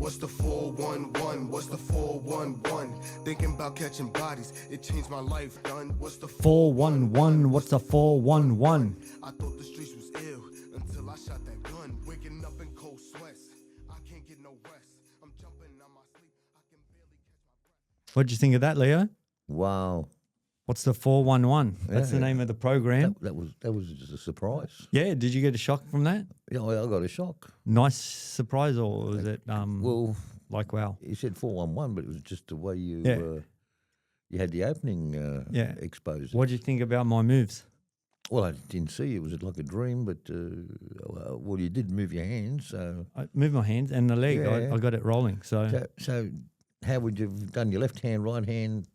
What's the 411? What's the 411? Thinking about catching bodies, it changed my life, done. What's the 411. What's the 411? I thought the streets was ill until I shot that gun. Waking up in cold sweats, I can't get no rest. I'm jumping on my sleep, I can barely catch my breath. What'd you think of that, Leo? Wow. What's the 411? That's the Yeah. name of the program. That was just a surprise. Yeah, did you get a shock from that? Yeah, I got a shock. Nice surprise, or was it Well, like wow? you said 411, but it was just the way you Yeah. you had the opening Yeah. exposed. What did you think about my moves? Well, I didn't see it. Was it like a dream? But well, you did move your hands. So, I moved my hands and the leg. Yeah. I got it rolling. so how would you have done your left hand, right hand,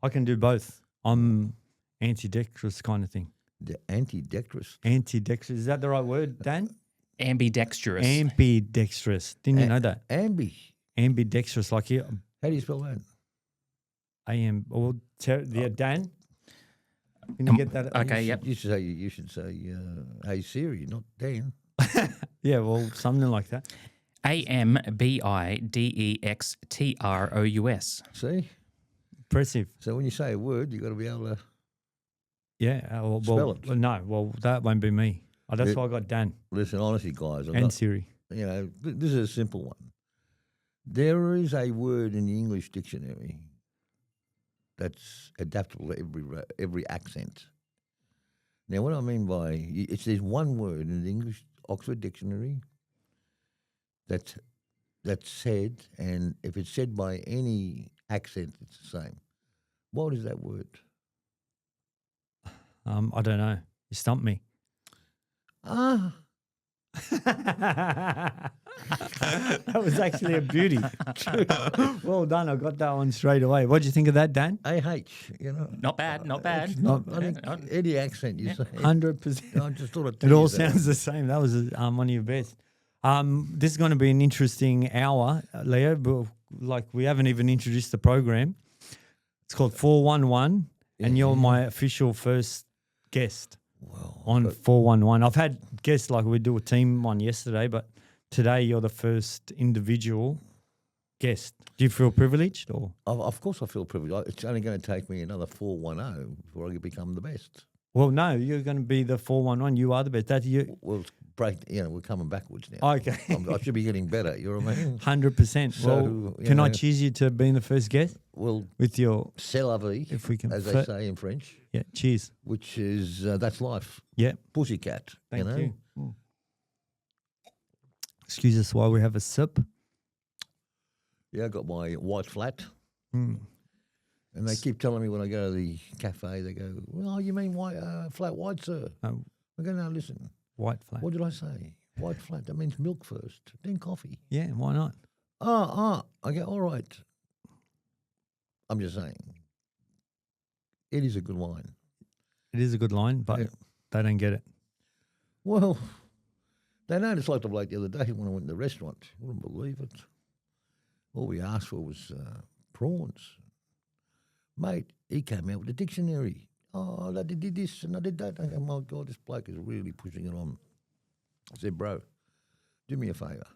I can do both. I'm ambidextrous kind of thing. the antidextrous? Ambidextrous. Is that the right word, Dan? Ambidextrous. Ambidextrous. Didn't you know that? Ambi. Ambidextrous, like here. How do you spell that? Well, Dan. Can you get that? Okay, yep. You should say, hey Siri, not Dan. Yeah, well, something like that. Ambidextrous. See? Impressive. So when you say a word, you got to be able to. Yeah. Spell it. No, well, that won't be me. That's Yeah. why I got Dan Listen, honestly, guys, and Siri. this is a simple one. There is a word in the English dictionary that's adaptable to every accent. Now, what I mean by there's one word in the English Oxford Dictionary that's said, and if it's said by any accent, it's the same. What is that word? I don't know. You stumped me. Ah, That was actually a beauty. Well done. I got that one straight away. What do you think of that, Dan? AH, Not bad, not bad. It's not, I think any accent you say. 100%. I just thought It all sounds the same. That was one of your best. This is going to be an interesting hour, Leo. But like we haven't even introduced the program. It's called 411, and you're my official first guest on 411. I've had guests like we do a team one yesterday, but today you're the first individual guest. Do you feel privileged or? Of course I feel privileged. It's only going to take me another 410 before I become the best. Well, no, you're going to be the 411. You are the best. That's you. Well, we're coming backwards now. Okay. I should be getting better, you know what I mean? 100%. So, Well, you can I know- cheers you to being the first guest Well, with your, c'est la vie, if we can as they fit- say in French, Yeah, cheers. which is, that's life. Yeah, Pussycat, thank you know? you. Excuse us while we have a sip. Yeah, I got my white flat. Mm. And they keep telling me when I go to the cafe, they go, well, you mean white, flat white, sir? Oh, I go, no, listen, white flat. what did I say? White flat, that means milk first, then coffee. Yeah, why not? I go, all right. I'm just saying, it is a good wine. It is a good line, but Yeah. they don't get it. Well, they know it's like the bloke the other day when I went to the restaurant. You wouldn't believe it. All we asked for was prawns. Mate, he came out with a dictionary. Oh, they did this and I did that. I go, my God, this bloke is really pushing it on. I said, bro, do me a favour.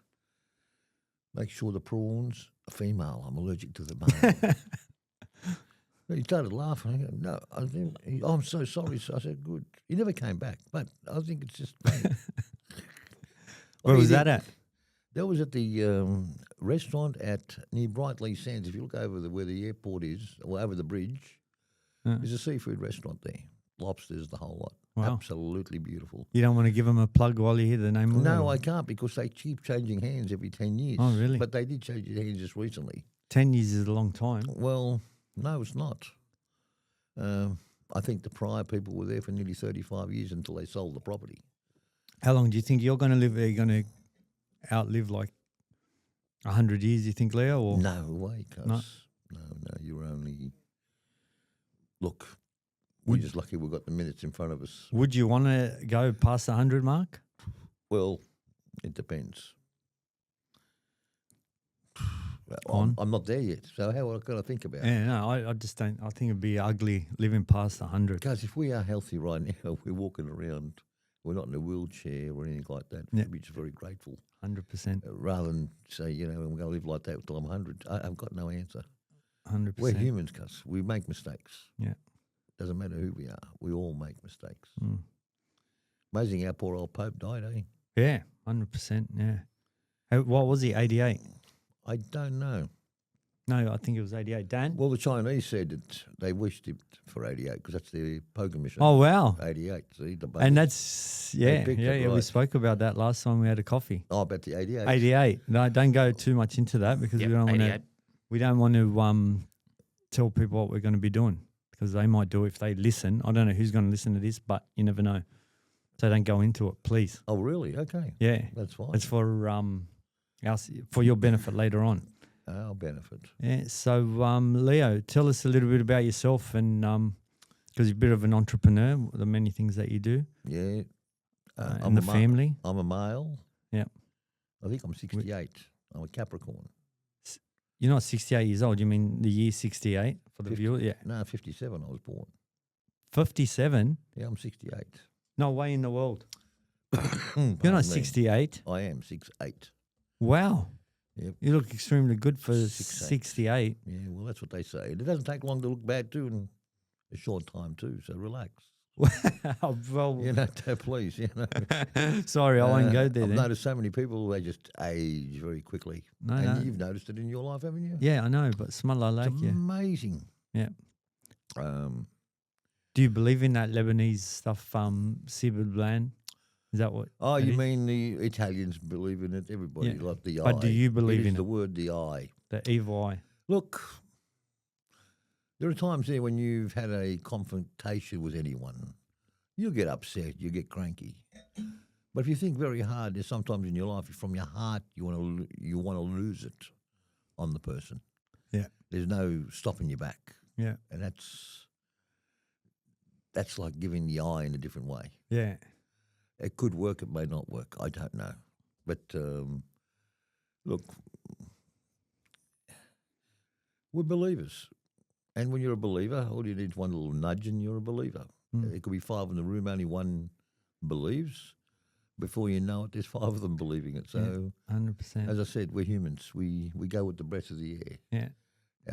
Make sure the prawns are female. I'm allergic to the bone. He started laughing. I go, no, I'm so sorry. So I said, good. He never came back, but I think it's just funny. Where he was that did- at? That was at the restaurant near Brightley Sands. If you look over where the airport is, or over the bridge, there's a seafood restaurant there. Lobsters, the whole lot. Wow. Absolutely beautiful. You don't want to give them a plug while you hear the name of it? No, or- I can't because they keep changing hands every 10 years. Oh, really? But they did change hands just recently. 10 years is a long time. Well, no, it's not. I think the prior people were there for nearly 35 years until they sold the property. How long do you think you're going to live there? You're going to outlive like 100 years, you think, Leo? Or? No way, cuz. No? No, you're only... Look, we're just lucky we've got the minutes in front of us. Would you want to go past the 100 mark? Well, it depends. On? I'm not there yet, so how can I think about it? Yeah, no, I just don't. I think it'd be ugly living past 100. Guys, if we are healthy right now, we're walking around We're not in a wheelchair or anything like that. Yeah. We're just very grateful. 100%. Rather than say, I'm going to live like that until I'm 100. I've got no answer. 100%. We're humans, cuz. We make mistakes. Yeah. Doesn't matter who we are. We all make mistakes. Mm. Amazing how poor old Pope died, eh? Yeah, 100%. Yeah. What was he, 88? I don't know. No, I think it was 88. Dan? Well, the Chinese said that they wished it for 88 because that's their poker mission. Oh, wow. 88. See, the And buggers. that's, yeah, picked yeah, it yeah. We right. spoke about that last time we had a coffee. Oh, about the 88. 88. No, don't go too much into that because Yep, we don't want to. 88. We don't want to tell people what we're going to be doing because they might do it if they listen. I don't know who's going to listen to this, but you never know. So don't go into it, please. Oh, really? Okay. Yeah, That's fine. it's for for your benefit later on. Our benefit. Yeah. So Leo, tell us a little bit about yourself and because you're a bit of an entrepreneur, the many things that you do, Yeah. and the family. I'm a male. Yeah. I think I'm 68. I'm a Capricorn. You're not 68 years old. You mean the year 68 for the 50. viewer? Yeah. No, 57 I was born. 57. Yeah, I'm 68. No way in the world. You're Pardon not me. 68. I am 68. Wow. Yep. You look extremely good for 6'8". 68. Yeah, well, that's what they say. It doesn't take long to look bad, too, in a short time, too, so relax. Well, Please, sorry, I won't go there I've then. noticed so many people, they just age very quickly. No, and no. you've noticed it in your life, haven't you? Yeah, I know, but smell like It's you. amazing. Yeah. Um, Do you believe in that Lebanese stuff, Sibel Blan? Is that what? oh, that you is? mean the Italians believe in it? Everybody Yeah. like the eye. But do you believe it is in the it? word the eye. The evil eye? Look, there are times there when you've had a confrontation with anyone, you'll get upset, you get cranky. But if you think very hard, there's sometimes in your life, from your heart, you want to lose it on the person. Yeah. There's no stopping you back, Yeah. and that's like giving the eye in a different way. Yeah. It could work, it may not work. I don't know. But look, we're believers. And when you're a believer, all you need is one little nudge and you're a believer. It could be 5 in the room, only one believes. Before you know it, there's 5 of them believing it. So, 100%. as I said, we're humans. We go with the breath of the air. Yeah.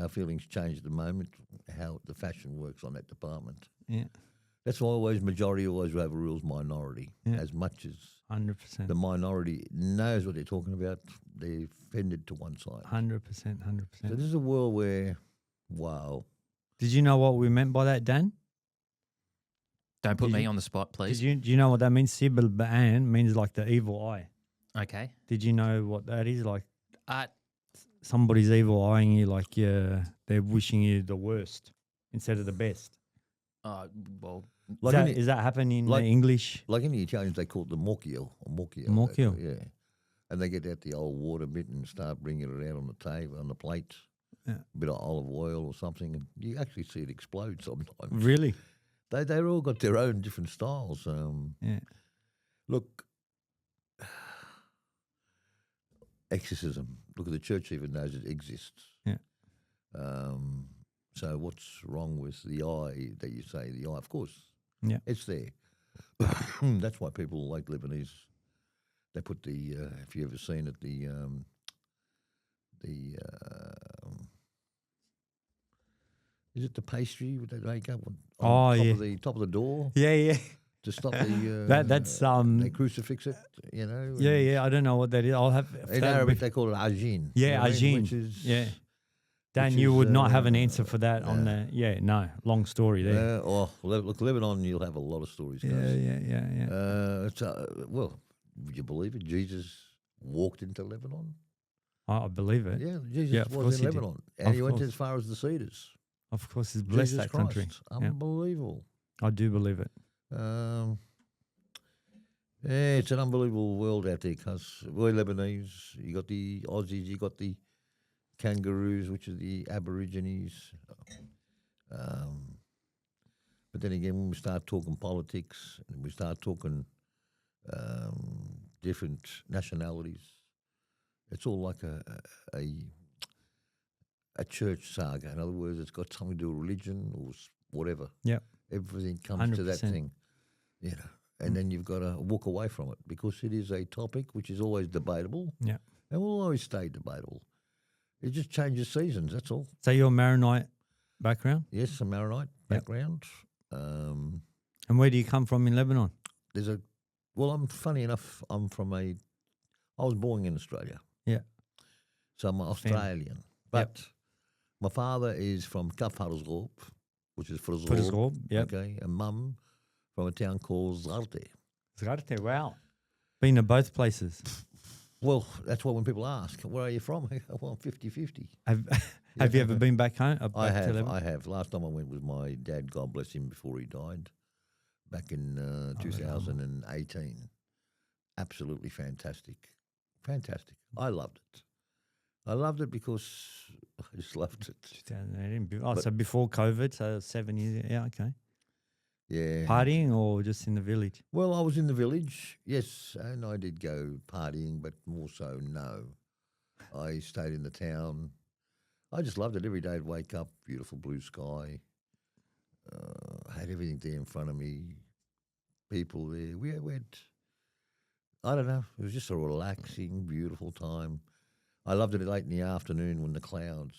Our feelings change at the moment, how the fashion works on that department. Yeah. That's why majority always overrules minority. Yeah. As much as 100%. the minority knows what they're talking about, they're fended to one side. 100%. So 100%. this is a world where, wow. Did you know what we meant by that, Dan? Don't put Did me you- on the spot, Do please. you know what that means? Sibel Ba'an means like the evil eye. Okay. Did you know what that is? Like Uh, somebody's evil eyeing you, like they're wishing you the worst instead of the best. well, Like any- Is that happening in like- English? Like in the Italians, they call it the mocchio. Or mocchio. Mocchio. Yeah. And they get out the old water bit and start bringing it out on the table, on the plate. Yeah. A bit of olive oil or something. And you actually see it explode sometimes. Really? They're all got their own different styles. Yeah. Look, exorcism. Look, the church even knows it exists. Yeah. So what's wrong with the eye that you say? The eye, of course. Yeah. It's there. That's why people like Lebanese. They put the. If you ever seen it, the. Is it the pastry that they make up on Oh, top yeah. of the top of the door Yeah, yeah. to stop the? That's they crucifix it, you know. Yeah, and yeah. I don't know what that is. I'll have In that Arabic, with- they call it ajin. Yeah, you know what I mean? ajin. Which is Yeah. Dan, which you is, would not have an answer uh, for that on the. Yeah, no. Long story there. Look, Lebanon, you'll have a lot of stories. Yeah, guys. yeah. Well, would you believe it? Jesus walked into Lebanon. I believe it. Yeah, Jesus Yeah, of course was in he did. Lebanon, and Of he went course. as far as the Cedars. Of course, he's blessed Jesus that country. Christ. Yeah. Unbelievable. I do believe it. Yeah, it's an unbelievable world out there because we're Lebanese. You got the Aussies, you got the Kangaroos, which are the Aborigines. But then again, when we start talking politics and we start talking different nationalities, it's all like a church saga. In other words, it's got something to do with religion or whatever. Yeah. Everything comes to that 100%. thing. You know, and then you've got to walk away from it because it is a topic which is always debatable Yeah. and will always stay debatable. It just changes seasons, that's all. So you're Maronite background, Yes, a Maronite background. and where do you come from in Lebanon? I'm funny enough, I was born in Australia. Yeah. So I'm Australian. But my father is from Kaf Harzgorp, which is Frizgorp. Frizgorp, yep. Okay. And mum from a town called Zarte. Zgarte, wow. Been to both places. Well, that's why when people ask, where are you from? I go, well, I'm 50-50. Have you ever been back home? Back I to have. Lebanon? I have. Last time I went with my dad, God bless him, before he died, back in 2018. Absolutely fantastic. Fantastic. I loved it. I loved it because I just loved it. 2018. Oh, so before COVID, so 7 years. Yeah, okay. Yeah. Partying or just in the village? Well, I was in the village, yes, and I did go partying, but more so, no. I stayed in the town. I just loved it. Every day I'd wake up, beautiful blue sky. Had everything there in front of me. People there. We had, I don't know, it was just a relaxing, beautiful time. I loved it late in the afternoon when the clouds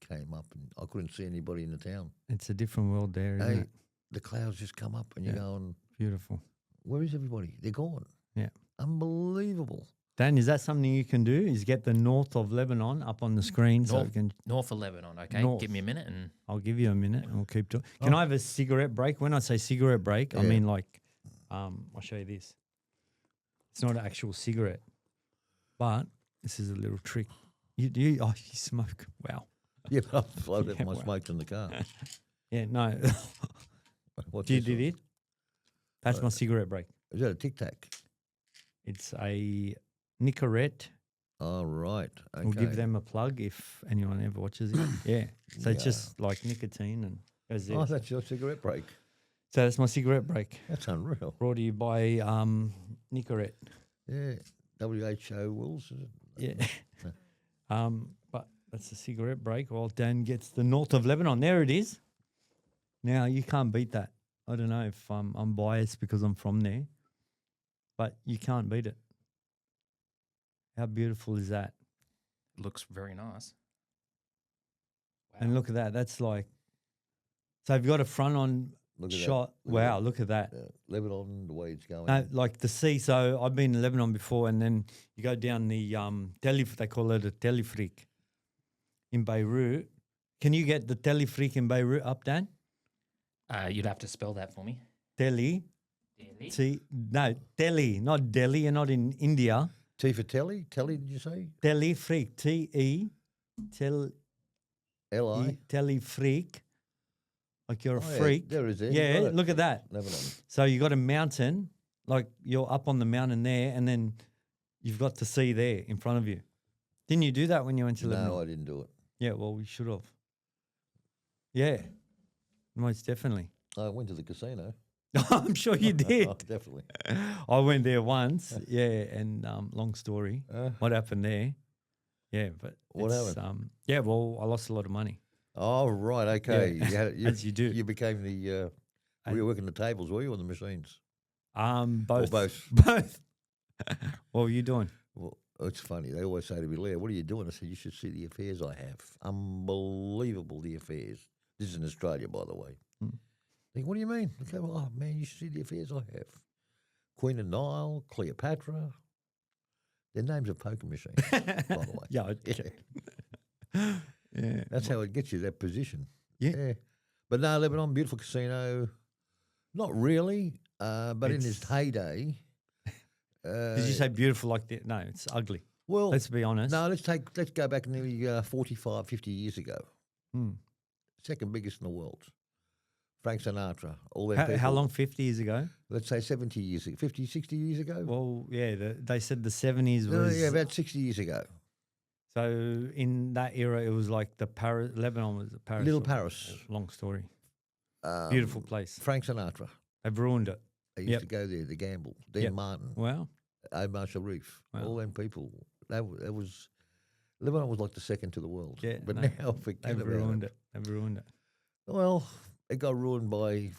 came up and I couldn't see anybody in the town. It's a different world there, isn't Hey, it? the clouds just come up and you're Yeah. going, Beautiful. where is everybody? They're gone. Yeah. Unbelievable. Dan, is that something you can do? Is get the north of Lebanon up on the screen so we North, can. North of Lebanon, okay? North. Give me a minute and I'll give you a minute and we'll keep talking. Can I have a cigarette break? When I say cigarette break, I Yeah. mean like, I'll show you this. It's not an actual cigarette, but this is a little trick. You smoke. Wow. Yeah, but I left Yeah, my wow. smokes in the car. Yeah, no. What's You this did one? it? That's my cigarette break. Is that a Tic Tac? It's a Nicorette. Oh, right. Okay. We'll give them a plug if anyone ever watches it. Yeah. So it's Yeah. just like nicotine and goes there. Oh, that's your cigarette break. So that's my cigarette break. That's unreal. Brought to you by Nicorette. Yeah. WHO Wills, is it? Yeah. But that's a cigarette break while Dan gets the north of Lebanon. There it is. Now you can't beat that. I don't know if I'm biased because I'm from there, but you can't beat it. How beautiful is that? looks very nice. And look at that. That's like, so you've got a front on Look at that. shot. Look at Wow, look at that. Lebanon, the way it's going. No, like the sea. So I've been in Lebanon before, and then you go down the they call it a telefrik in Beirut. Can you get the telefrik in Beirut up, Dan? You'd have to spell that for me. Teli. Delhi? No, Delhi, not Delhi. You're not in India. T for Telly? Telly, did you say? Telefrik. L-I? Telefrik. Like you're a Oh, yeah, freak. there it is there. Yeah, You got it. look at that. Lebanon. So you got a mountain, like you're up on the mountain there, and then you've got the sea there in front of you. Didn't you do that when you went to Lebanon? No, I didn't do it. Yeah, well, we should have. Yeah, most definitely. I went to the casino. I'm sure you did. Oh, definitely. I went there once. Yeah, and long story. What happened there? Yeah, but What it's, happened? Yeah, well, I lost a lot of money. Oh, right, okay. Yeah, as you do. You became the, were you working the tables, were you, on the machines? Both. both? Both. What were you doing? Well, it's funny. They always say to me, Leo, what are you doing? I said, you should see the affairs I have. Unbelievable, the affairs. This is in Australia, by the way. I think, what do you mean? Okay, well, oh, man, you should see the affairs I have. Queen of Nile, Cleopatra. Their names are poker machines, by the way. Yeah. Okay. Yeah. That's how it gets you that position. Yeah. But no, Lebanon, beautiful casino. Not really, but in its It's- heyday. Did you say beautiful like that? No, it's ugly. Well, Let's be honest. no, let's go back nearly 45, 50 years ago. Hmm. Second biggest in the world. Frank Sinatra, all them How people. long? 50 years ago? Let's say 70 years ago, 50, 60 years ago? Well, yeah, they said the 70s no, was. yeah, about 60 years ago. So in that era, it was like Lebanon was Paris. Little or- Paris. Long story. Um, Beautiful place. Frank Sinatra. They've ruined it. I used Yep. to go there to gamble. Dean Yep. Martin, Wow. Omar Sharif, Wow. all them people. That was Lebanon was like the second to the world. Yeah, but no, now forget They've about ruined it. it. They've ruined it. Well, it got ruined by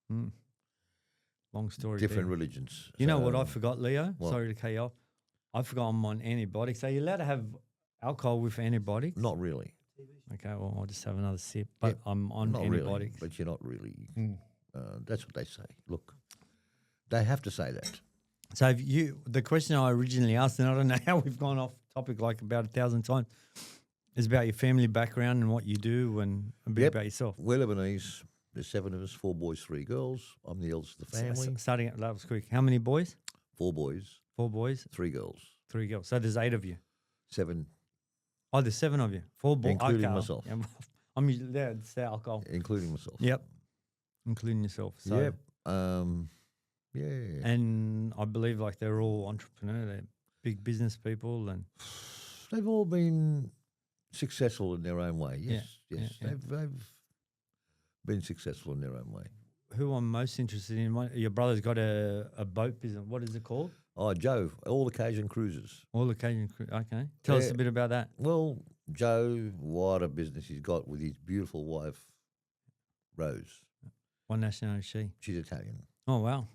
Hmm. long story. different there. religions. You know what So, I forgot, Leo? what? Sorry to cut you off. I forgot I'm on antibiotics. Are you allowed to have alcohol with antibiotics? Not really. Okay, well, I'll just have another sip. But Yep. I'm on Not really. antibiotics. But you're not really. That's what they say. Look, they have to say that. So if the question I originally asked, and I don't know how we've gone off topic like about 1,000 times, is about your family background and what you do and a bit Yep. about yourself. We're Lebanese. There's 7 of us, 4 boys, 3 girls. I'm the eldest of the family. Starting at, that was quick. How many boys? 4 boys, 4 boys, 3 girls, 3 girls. So there's 8 of you. 7, Oh, there's 7 of you. 4 boys. Including myself. Yeah, I'm usually there. It's the alcohol. including myself. Yep. Including yourself. So, Yep. Yeah. And I believe like they're all entrepreneur. They're big business people and They've all been successful in their own way. Yes, Yeah, yes. yeah. They've been successful in their own way. who I'm most interested in. Your brother's got a boat business. What is it called? Oh, Joe, all occasion cruises. All Occasion. Okay. Tell us Yeah. a bit about that. Well, Joe, what a business he's got with his beautiful wife, Rose. What nationality is she? She's Italian. Oh, wow.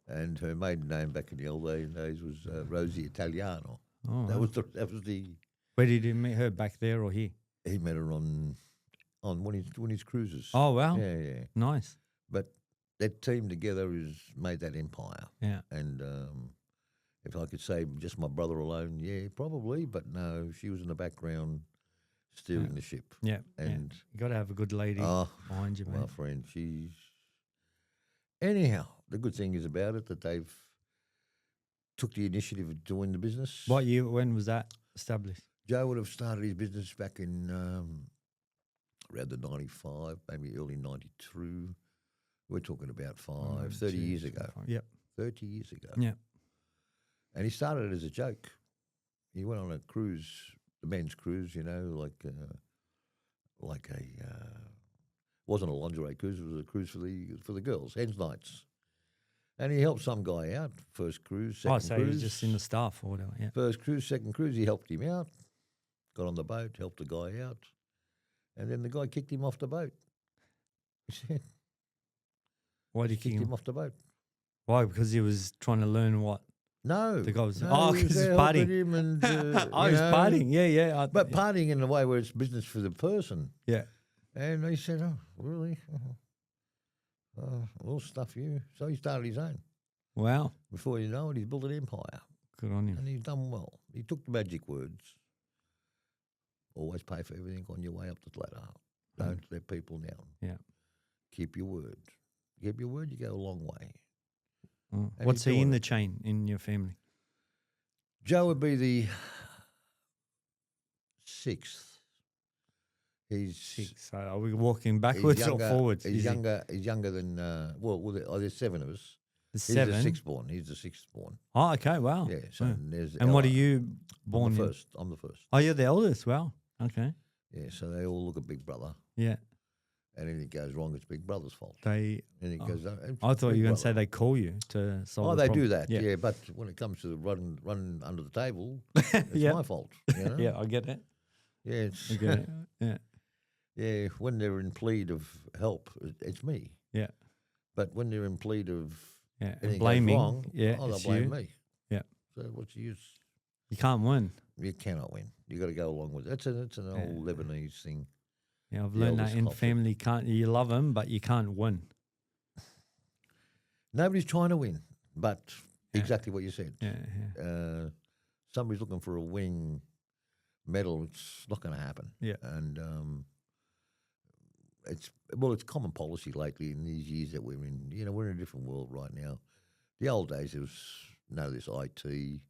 And her maiden name back in the old days was Rosie Italiano. Oh, That wow. was the Where did you meet her? Back there or here? he met her on one of his cruises. Oh, wow. yeah. Nice. But that team together has made that empire. Yeah. And if I could say just my brother alone, yeah, probably. But no, she was in the background steering the ship. Yeah. And You got to have a good lady oh, behind you, my mate. friend, she's anyhow. The good thing is about it that they've took the initiative of doing the business. What year? When was that established? Joe would have started his business back in around the 95, maybe early 92. We're talking about 30 years ago. Yep. 30 years ago. Yeah. And he started it as a joke. He went on a cruise, the men's cruise, you know, like a wasn't a lingerie cruise. It was a cruise for the girls, hens nights. And he helped some guy out. First cruise, second Oh, so cruise. he was just in the staff or whatever. Yeah. First cruise, second cruise, he helped him out. Got on the boat, helped the guy out, and then the guy kicked him off the boat. He said, Why did he kick kicked him? him off the boat. Why? Because he was trying to learn what? No, The guy was- no, oh, he 'cause he's there helping partying. him and Oh, you he's know, partying. Yeah, yeah. but partying in a way where it's business for the person. yeah. And he said, "Oh, really? We'll stuff you." So he started his own. Wow. Before you know it, he's built an empire, Good on him. and he's done well. He took the magic words: always pay for everything on your way up the ladder. Don't let people down. Yeah. Keep your word. Keep your word. You go a long way. Mm. And What's he's he in doing the it. chain in your family? Joe would be the 6th. He's 6. So are we walking he's backwards or younger- forwards? He's Is he- younger. He's younger than there's 7 of us. The He's 7. the 6th born. He's the 6th born. Oh, okay. Wow. Yeah. So Yeah. there's And what are Ella. you I'm born the in? first. I'm the first. Oh, you're the eldest. Wow. Okay. Yeah. So they all look at Big Brother, Yeah. and anything goes wrong, it's Big Brother's fault. They. And it Oh. goes. I thought you were going to say they call you to solve. Oh, the they problem. do that. Yeah. Yeah. But when it comes to run under the table, it's Yeah. my fault. You know? Yeah, I get it. Yeah. It's I get it. Yeah. yeah. When they're in plead of help, it's me. Yeah. But when they're in plead of Yeah. And anything blaming. goes wrong, Yeah. they'll It's blame you. me. Yeah. So what's the use? You can't win. You cannot win. You got to go along with it. It's an old Lebanese thing. Yeah, I've The learned that eldest in culture. family. Can't you love them, but you can't win. Nobody's trying to win, but Yeah. exactly what you said. Yeah. Yeah. Somebody's looking for a winning medal. It's not going to happen. Yeah. And it's common policy lately in these years that we're in. You know, we're in a different world right now. The old days, there was this IT,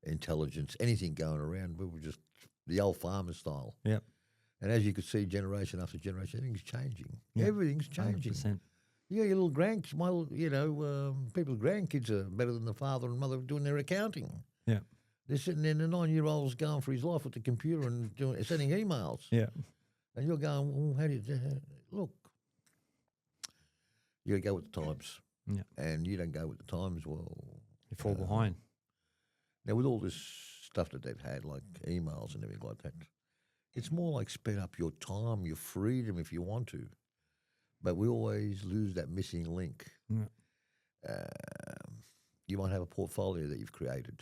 intelligence, anything going around. We were just the old farmer style. Yep. And as you could see, generation after generation, everything's changing. Yeah. Everything's changing. 100%. Yeah, your little people's grandkids are better than the father and mother doing their accounting. Yeah. They're sitting there, and the 9-year-old's going for his life with the computer and sending emails. Yeah. And you're going, well, how do you look? You got to go with the times. Yeah. And you don't go with the times, well. You fall behind. Now, with all this stuff that they've had, like emails and everything like that, it's more like sped up your time, your freedom if you want to. But we always lose that missing link. Yeah. You might have a portfolio that you've created.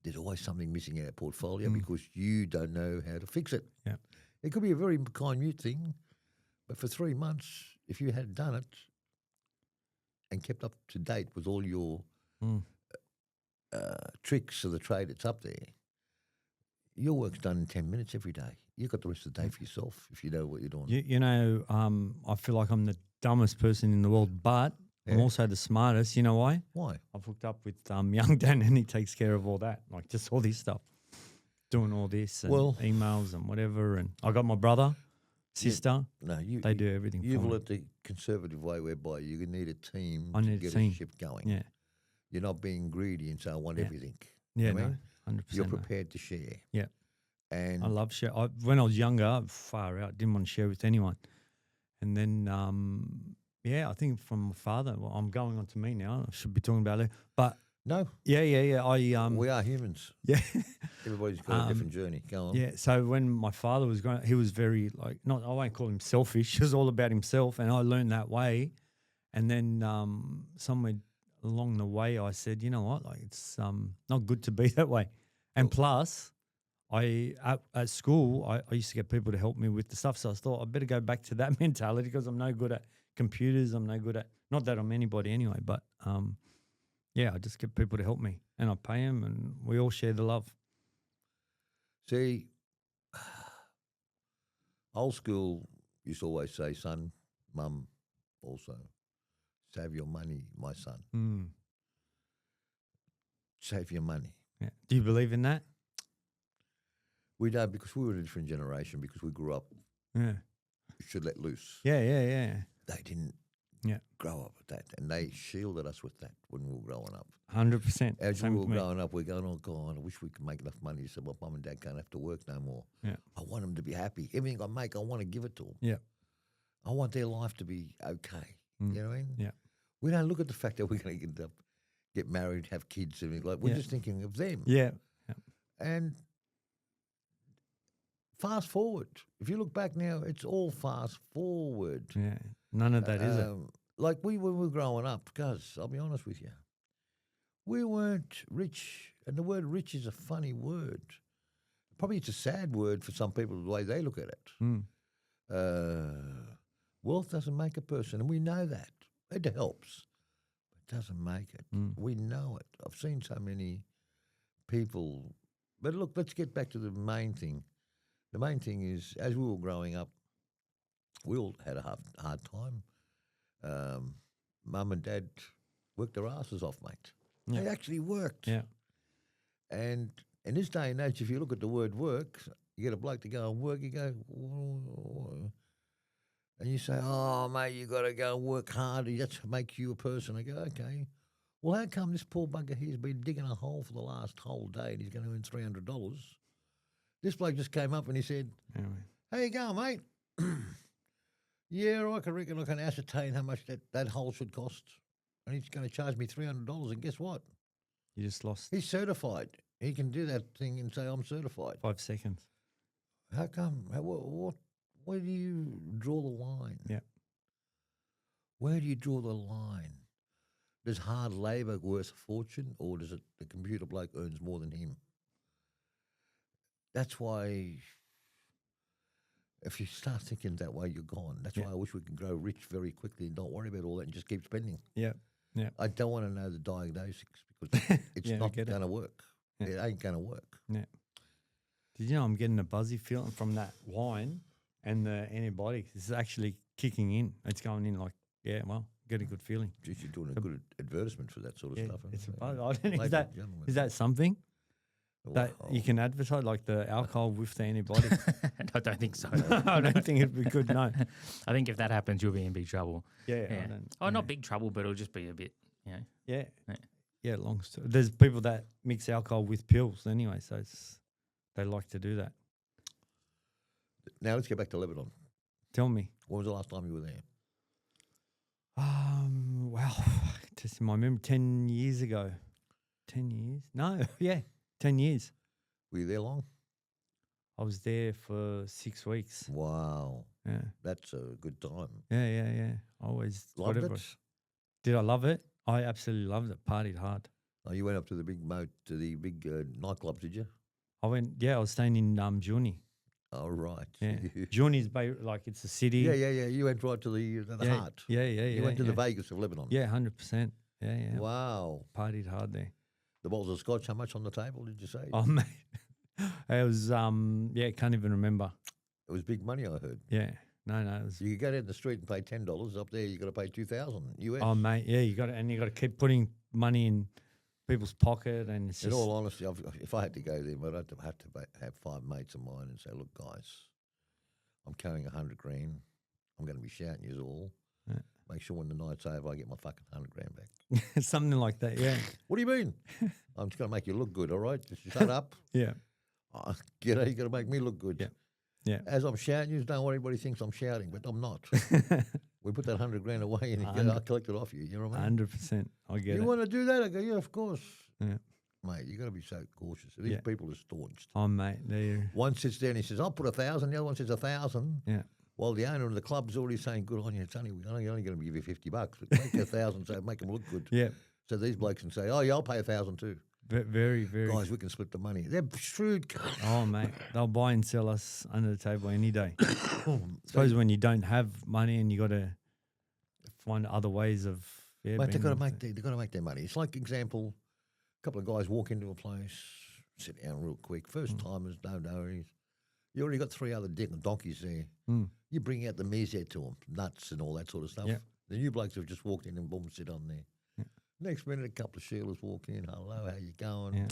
There's always something missing in that portfolio because you don't know how to fix it. Yeah. It could be a very minute thing, but for 3 months, if you had done it and kept up to date with all your tricks of the trade that's up there, your work's done in 10 minutes every day. You've got the rest of the day for yourself if you know what you're doing. You know, I feel like I'm the dumbest person in the world, but I'm Yeah. also the smartest. You know why? Why? I've hooked up with young Dan, and he takes care of all that, like just all this stuff, doing all this and Well- emails and whatever. And I got my brother, sister. No, They do everything You've for me. let the conservative way whereby you need a team I to need a get team. a ship going. Yeah, You're not being greedy and say, I want Yeah. everything. yeah, You know what I no, mean? 100%. You're no. prepared to share. Yeah. And I love share. When I was younger, far out, didn't want to share with anyone. And then, yeah, I think from my father. Well, I'm going on to me now. I should be talking about it, but no, yeah. I we are humans. yeah. Everybody's got a different journey. Go on. Yeah, so when my father was growing, he was very like not. I won't call him selfish. He was all about himself, and I learned that way. And then somewhere along the way, I said, you know what, like it's not good to be that way. And plus, at school, I used to get people to help me with the stuff. So I thought I better go back to that mentality because I'm no good at computers. I'm no good at not that I'm anybody anyway, but yeah, I just get people to help me, and I pay them, and we all share the love. See, old school used to always say, son, mum also, save your money, my son. Mm. Save your money. Yeah. Do you believe in that? We don't because we were a different generation because we grew up, Yeah. should let loose. Yeah. They didn't Yeah. grow up with that and they shielded us with that when we were growing up. 100%. As Same we with were me. growing up, we're going, oh, God, I wish we could make enough money so my mum and dad can't have to work no more. Yeah. I want them to be happy. Everything I make, I want to give it to them. Yeah. I want their life to be okay. Mm. You know what I mean? Yeah. We don't look at the fact that we're going to get married, have kids, and like we're Yeah. just thinking of them. Yeah. And fast forward. If you look back now, it's all fast forward. Yeah. None of that is it. Like when we were growing up, because I'll be honest with you, we weren't rich. And the word rich is a funny word. Probably it's a sad word for some people the way they look at it. Mm. Wealth doesn't make a person, and we know that. It helps, but it doesn't make it. Mm. We know it. I've seen so many people. But look, let's get back to the main thing. The main thing is, as we were growing up, we all had a hard time. Mum and Dad worked their asses off, mate. Yeah. They actually worked. Yeah. And in this day and age, if you look at the word work, you get a bloke to go and work, you go, "Whoa." And you say, oh, mate, you got to go and work hard. That's to make you a person. I go, okay. Well, how come this poor bugger here's been digging a hole for the last whole day and he's going to earn $300? This bloke just came up and he said, Anyway. how you going, mate? Yeah, I reckon I can ascertain how much that hole should cost. And he's going to charge me $300. And guess what? You just lost He's certified. He can do that thing and say, I'm certified. 5 seconds. How come? Where do you draw the line? Yeah. Where do you draw the line? Does hard labour worth a fortune, or does it the computer bloke earns more than him? That's why, if you start thinking that way, you're gone. That's Yeah. why I wish we could grow rich very quickly and don't worry about all that and just keep spending. Yeah. Yeah. I don't want to know the diagnosis because it's Yeah, I not get it. going to work. Yeah. It ain't going to work. Yeah. Did you know I'm getting a buzzy feeling from that wine and the antibiotics? It's actually kicking in. It's going in like, yeah, well, get a good feeling. Geez, you're doing a good advertisement for that sort of Yeah, stuff. it's a isn't it? buzz. I don't know, Ladies is that and gentlemen. is that something that you Wow. can advertise, like the alcohol with the antibiotics? I don't think so. I don't think it'd be good. No. I think if that happens, you'll be in big trouble. Yeah. I Yeah. don't, Oh, yeah. not big trouble, but it'll just be a bit, you know. Yeah. Yeah. Yeah. Long story. There's people that mix alcohol with pills anyway, so they like to do that. Now let's get back to Lebanon. Tell me. When was the last time you were there? Wow. Just in my memory, 10 years ago. 10 years? No. Yeah. 10 years. Were you there long? I was there for 6 weeks. Wow, Yeah. that's a good time. Yeah. I always Loved whatever. it? Did I love it? I absolutely loved it. Partied hard. Oh, you went up to the big nightclubs, did you? I was staying in Juni. Oh, right. Yeah. Juni's like it's a city. yeah. You went right to the yeah, heart. Yeah. You went to the yeah. Vegas of Lebanon. Yeah, 100%. Yeah. Wow. Partied hard there. The bottles of scotch, how much on the table did you say? Oh mate, it was can't even remember. It was big money, I heard. Yeah, no, it was. You could go down the street and pay $10. Up there, you got to pay $2,000 US. Oh mate, yeah, you got to keep putting money in people's pocket, and it's In just all honesty, if I had to go there, I'd have to have 5 mates of mine and say, "Look, guys, I'm carrying 100 grand. I'm going to be shouting you all. Yeah. Make sure when the night's over, I get my fucking 100 grand back." something like that. Yeah, What do you mean? I'm just going to make you look good, all right? Just shut up. yeah, You got to make me look good. Yeah. Yeah. As I'm shouting, you don't want anybody thinks I'm shouting, but I'm not. We put that 100 grand away and I'll collect it off you. You know what I mean? 100%. I get You it. want to do that? I go, yeah, of course. Yeah. Mate, you got to be so cautious. These Yeah. people are staunched. Oh mate, they're One sits there and he says, "I'll put 1,000." The other one says 1,000. yeah, While the owner of the club's already saying, "Good on you. It's only going to give you $50, but make 1,000, so make them look good." yeah, So these blokes can say, "Oh yeah, I'll pay 1,000 too." very, very. Guys, we can split the money. They're shrewd. Oh mate, they'll buy and sell us under the table any day. Suppose when you don't have money and you got to find other ways of Mate, being they've got able to make their money. It's like example, a couple of guys walk into a place, sit down real quick. First timers, no worries. You already got 3 other donkeys there. Mm. You bring out the measure to them, nuts and all that sort of stuff. Yeah. The new blokes have just walked in and boom, sit on there. Yeah. Next minute, a couple of Sheilas walk in. "Hello, how you going?" Yeah.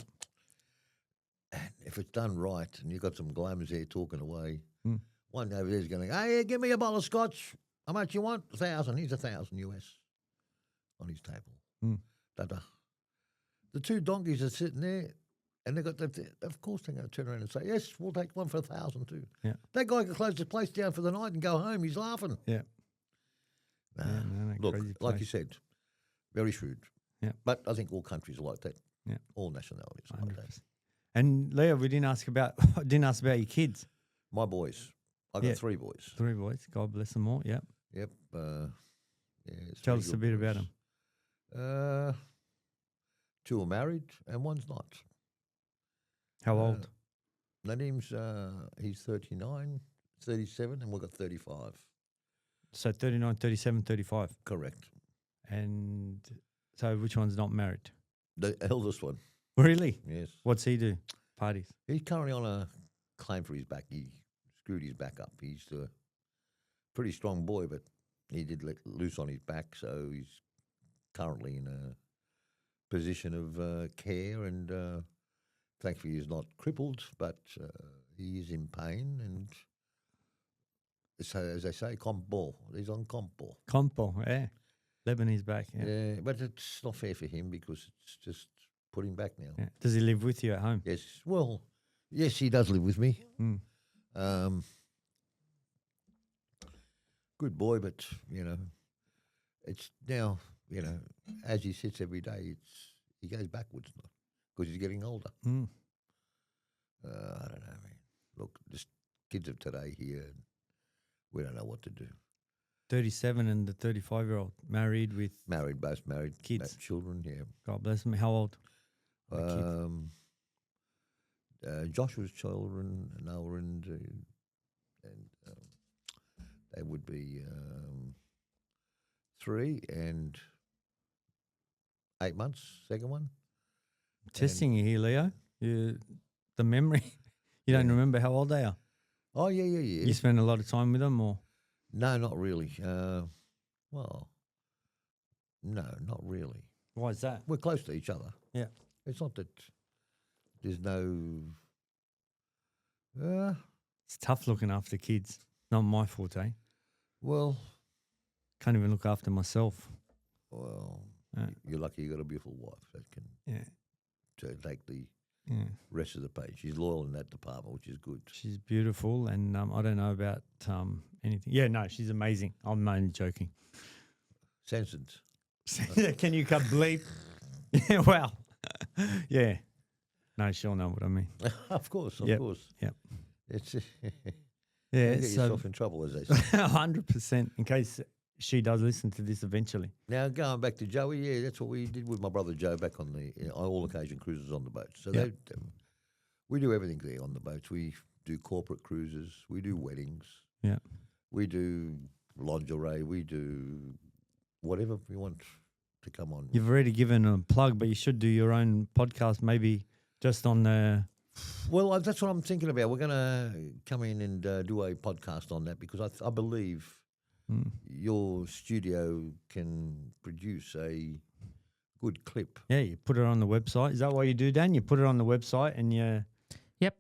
And if it's done right, and you've got some glams there talking away, Mm. one over there's going, "Hey, give me a bottle of scotch. How much you want?" 1,000. Here's 1,000 US on his table. Mm. Da-da. The 2 donkeys are sitting there, and they got of course they're going to turn around and say, "Yes, we'll take one for 1,000 too." Yeah. That guy could close the place down for the night and go home. He's laughing. Yeah. Nah. Yeah, no, Look, crazy like place. you said, very shrewd. Yeah. But I think all countries are like that. Yeah. All nationalities are like that. 100%. And Leo, we didn't ask about your kids. My boys. I've got Yeah. 3 boys. 3 boys. God bless them all. Yep. Yep. It's Tell very us a good bit about boys. them. 2 are married and one's not. How old? Nadeem's he's 39, 37, and we've got 35. So 39, 37, 35. Correct. And so which one's not married? The eldest one. Really? Yes. What's he do? Parties. He's currently on a claim for his back. He screwed his back up. He's a pretty strong boy, but he did let loose on his back, so he's currently in a position of care, and thankfully he's not crippled, but he is in pain, and so as they say, comp ball. He's on comp ball. Compo, yeah. Lebanese back, yeah. Yeah, but it's not fair for him because it's just put him back now. Yeah. Does he live with you at home? Yes, well, yes, he does live with me. Mm. Good boy, but it's now as he sits every day, he goes backwards because he's getting older. Mm. I don't know, man. Look, just kids of today here, we don't know what to do. 37 and the 35-year-old married with Both married, Kids. children. Yeah. God bless them. How old? The kids. Joshua's children, Noah and they would be 3 and 8 months. Second one. Testing you here, Leo. The memory. You don't Yeah. remember how old they are? Oh yeah. You spend a lot of time with them, or? No, not really. Well, no, not really. Why is that? We're close to each other. Yeah. It's not that there's no. It's tough looking after kids. Not my forte. Well, Can't even look after myself. Yeah. you're lucky you got a beautiful wife that can Yeah. take the Yeah. rest of the page. She's loyal in that department, which is good. She's beautiful, and I don't know about anything. Yeah, no, she's amazing. I'm only joking. Sensant. Can you cut bleep? Yeah, well, yeah. No, she'll know what I mean. Of course. Yep. It's Yeah, get so yourself in trouble, as they say. 100%. In case she does listen to this eventually. Now, going back to Joey, yeah, that's what we did with my brother Joe back on the all occasion cruises on the boats. So Yeah. we do everything there on the boats. We do corporate cruises, we do weddings, Yeah. we do lingerie, we do whatever we want to come on. You've already given a plug, but you should do your own podcast, maybe just on the. Well, that's what I'm thinking about. We're going to come in and do a podcast on that because I believe your studio can produce a good clip. Yeah, you put it on the website. Is that what you do, Dan? You put it on the website and you. Yep.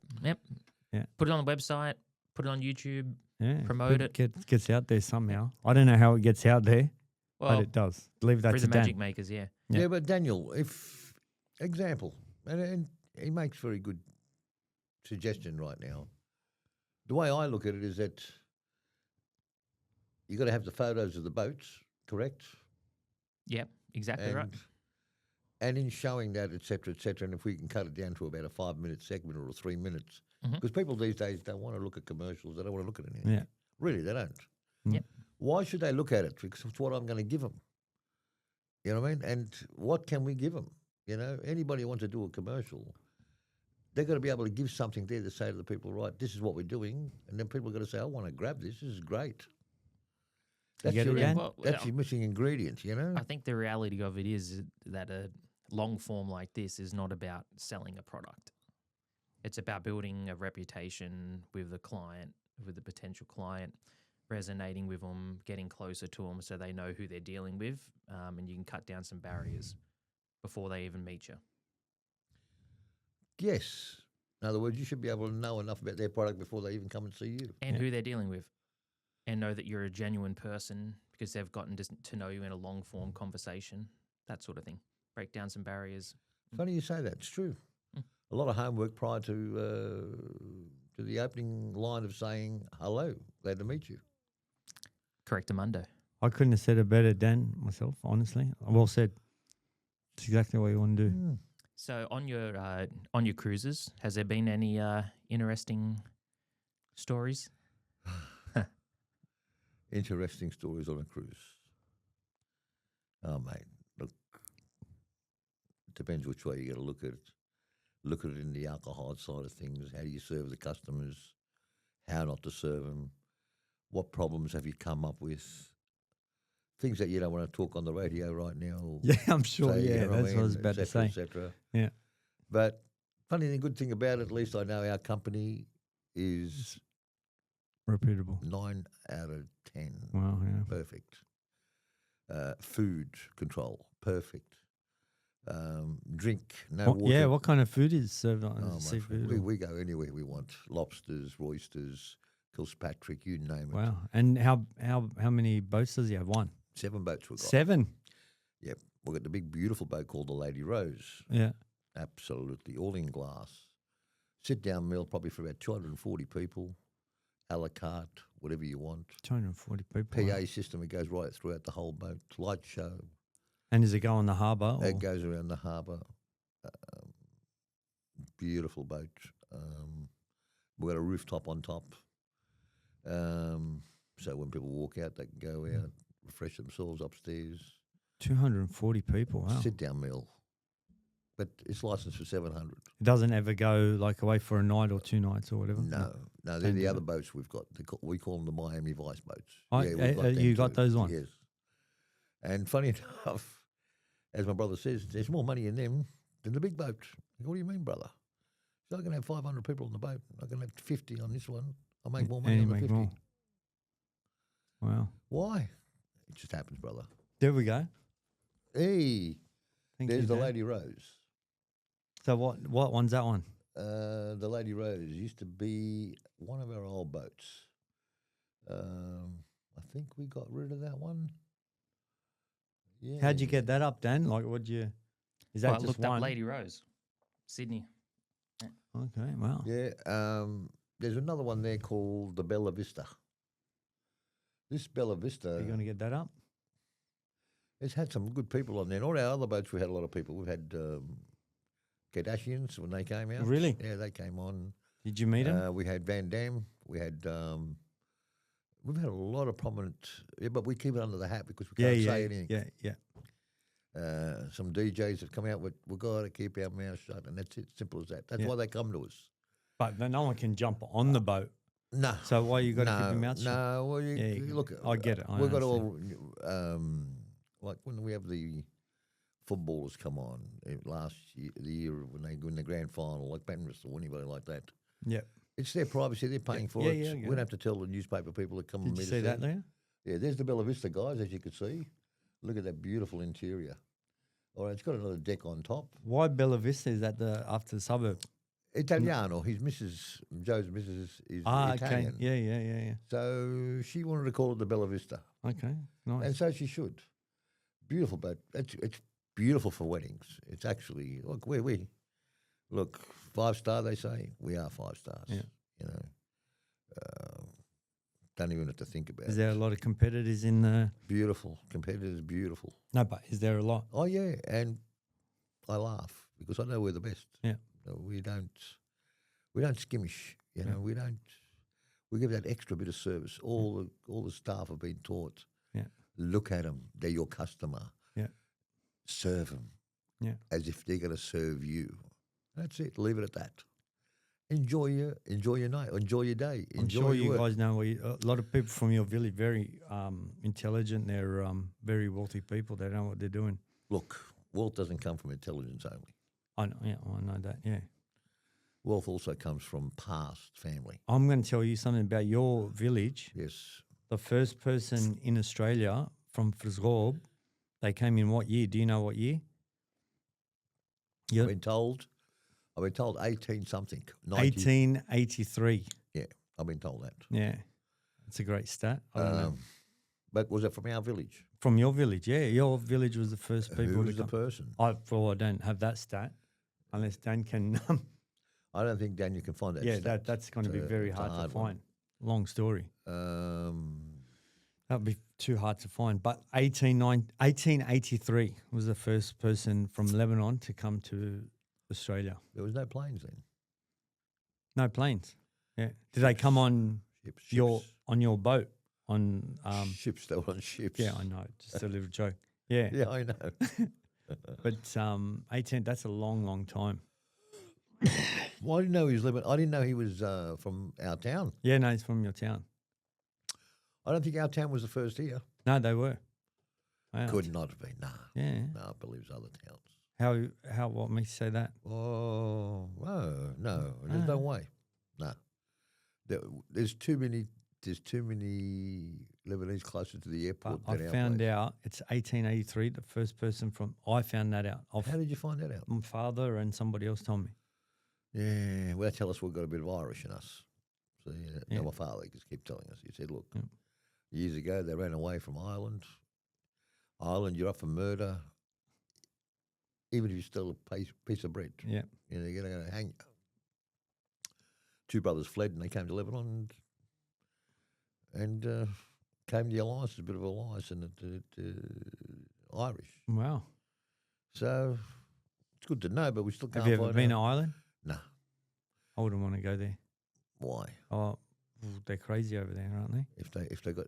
Yeah. Put it on the website. Put it on YouTube. Yeah, Promote it. Gets out there somehow. I don't know how it gets out there, Well, but it does. Leave that through to the Dan. magic makers, yeah. Yeah. Yeah, but Daniel, if example, and he makes very good suggestion right now. The way I look at it is that you got to have the photos of the boats, correct? Yep, exactly right. And in showing that, et cetera, and if we can cut it down to about a 5-minute segment or 3 minutes, Mhm. because people these days don't want to look at commercials, they don't want to look at anything. Yeah. Really, they don't. Yep. Why should they look at it? Because it's what I'm going to give them. You know what I mean? And what can we give them? You know, anybody who wants to do a commercial, they've got to be able to give something there to say to the people, right, this is what we're doing. And then people are going to say, I want to grab this. This is great. That's, get your, it, Dan? Well, that's your missing ingredient, you know? I think the reality of it is that a long form like this is not about selling a product. It's about building a reputation with the client, with the potential client, resonating with them, getting closer to them so they know who they're dealing with, and you can cut down some barriers before they even meet you. Yes. In other words, you should be able to know enough about their product before they even come and see you. And Yeah. who they're dealing with, and know that you're a genuine person because they've gotten to know you in a long form conversation, that sort of thing. Break down some barriers. Funny you say that. It's true. Mm. A lot of homework prior to the opening line of saying, hello, glad to meet you. Correctamundo. I couldn't have said it better, Dan, myself, honestly. Well said. It's exactly what you want to do. So on your cruises, has there been any interesting stories? Interesting stories on a cruise. Oh, mate, look, it depends which way you got to look at it. Look at it in the alcohol side of things. How do you serve the customers? How not to serve them? What problems have you come up with? Things that you don't want to talk on the radio right now. Or Yeah, I'm sure. say, you Yeah, know that's what I was about to say. et cetera. Yeah. But funny thing, good thing about it, at least I know our company is Reputable. 9 out of 10. Wow, yeah. Perfect. Food control, perfect. Drink, no water. Yeah, what kind of food is served on Oh, my seafood? friend, or- we go anywhere we want. Lobsters, oysters, Kilpatrick, you name it. Wow. And how many boats does he have? One? 7 boats we've got. 7. Yep. We've got the big, beautiful boat called the Lady Rose. Yeah. Absolutely. All in glass. Sit down meal probably for about 240 people. A la carte, whatever you want. 240 people. PA wow. system, it goes right throughout the whole boat. Light show. And does it go on the harbour? or- It goes around the harbour. Beautiful boat. We've got a rooftop on top. So when people walk out, they can go out, refresh themselves upstairs. 240 people. Wow. Sit down meal. But it's licensed for 700. It doesn't ever go like away for a night or 2 nights or whatever. No, they're Don't the do other it. boats we've got. We call them the Miami Vice boats. Oh, we've you them got too. those ones? Yes. And funny enough, as my brother says, there's more money in them than the big boats. I go, what do you mean, brother? So I can have 500 people on the boat. I can have 50 on this one. I'll make more money And on you the make 50. more. Wow. Why? It just happens, brother. There we go. Hey, Thank there's you, the Dan. Lady Rose. So what one's that one? The Lady Rose used to be one of our old boats. I think we got rid of that one. Yeah. How'd you get that up, Dan? Like, what'd you? Is that Well, I just looked one? up Lady Rose, Sydney. Okay. Wow. Yeah. There's another one there called the Bella Vista. This Bella Vista, Are you going to get that up? it's had some good people on there. All our other boats, we had a lot of people. We've had Kardashians when they came out. Really? Yeah, they came on. Did you meet him? We had Van Damme. We had we've had a lot of prominent, but we keep it under the hat because we Yeah, can't yeah, say anything. yeah. Some DJs have come out with, we've got to keep our mouth shut, and that's it, simple as that. That's Yeah. why they come to us. But then no one can jump on the boat. No. So why you got to keep your mouth shut? No, well, Yeah, you look, I get it. I we've got understand. all, like when we have the footballers come on last year, the year when they win the grand final, like Penrith or anybody like that. Yeah. It's their privacy. They're paying for Yeah, it. yeah, I We get don't it. have to tell the newspaper people to come Did and you meet see us that there. there? Yeah, there's the Bella Vista, guys, as you can see. Look at that beautiful interior. All right, it's got another deck on top. Why Bella Vista? Is that the after the suburb? Italiano. His missus, Joe's missus, is Ah, Italian. okay. Yeah. So she wanted to call it the Bella Vista, Okay, nice. and so she should. Beautiful, but it's beautiful for weddings. It's actually look we look 5-star. They say we are 5 stars. Yeah. You know, don't even have to think about Is it. there a lot of competitors in the? Beautiful competitors, beautiful. No, but is there a lot? Oh yeah, and I laugh because I know we're the best. Yeah. We don't skimmish. You know, we give that extra bit of service. All the staff have been taught. Yeah. Look at them. They're your customer. Yeah. Serve them. Yeah. As if they're going to serve you. That's it. Leave it at that. Enjoy your night. Enjoy your day. I'm Enjoy sure your you work. guys know a lot of people from your village very intelligent. They're very wealthy people. They know what they're doing. Look, wealth doesn't come from intelligence only. I know, yeah, I know that. Yeah, Wealth also comes from past family. I'm going to tell you something about your village. Yes. The first person in Australia from Frizgorb, they came in what year? Do you know what year? I've Yeah, been told 18 something. 1883. Yeah, I've been told that. Yeah, it's a great stat. I don't know. But was it from our village? From your village, yeah, your village was the first people Who to was the come. person? I don't have that stat, unless Dan can. I don't think, Dan, you can find that. Yeah, stat. that's going to be very It's a hard to one. find. Long story. Um, That would be too hard to find. But 1883 was the first person from Lebanon to come to Australia. there was no planes then. No planes. Yeah. Did they come on Ships. your boat? On Ships. They were on ships. yeah, I know. Just a little joke. Yeah. Yeah, I know. But 18. That's a long time. Well, I didn't know he was Lebanon. I didn't know he was from our town. Yeah. No, it's from your town. I don't think our town was the first here. No, they were. Wow. Could not have been. Nah. Yeah. No, I believe it's other towns. How? What makes you say that? Oh, no. There's no way. No. There's too many Lebanese closer to the But airport I than our found place. out it's 1883. The first person from I found that out. How did you find that out? My father and somebody else told me. Yeah, well, they tell us we've got a bit of Irish in us. So Yeah. my father just kept telling us. He said, look, Yeah. years ago they ran away from Ireland. Ireland, you're up for murder. Even if you steal a piece of bread, Yeah. you know, you're going to hang you. 2 brothers fled and they came to Lebanon and came to the alliance, a bit of alliance, and Irish. Wow. So it's good to know, but we still can't Have you ever find been to out. Ireland? No. I wouldn't want to go there. Why? Oh, they're crazy over there, aren't they?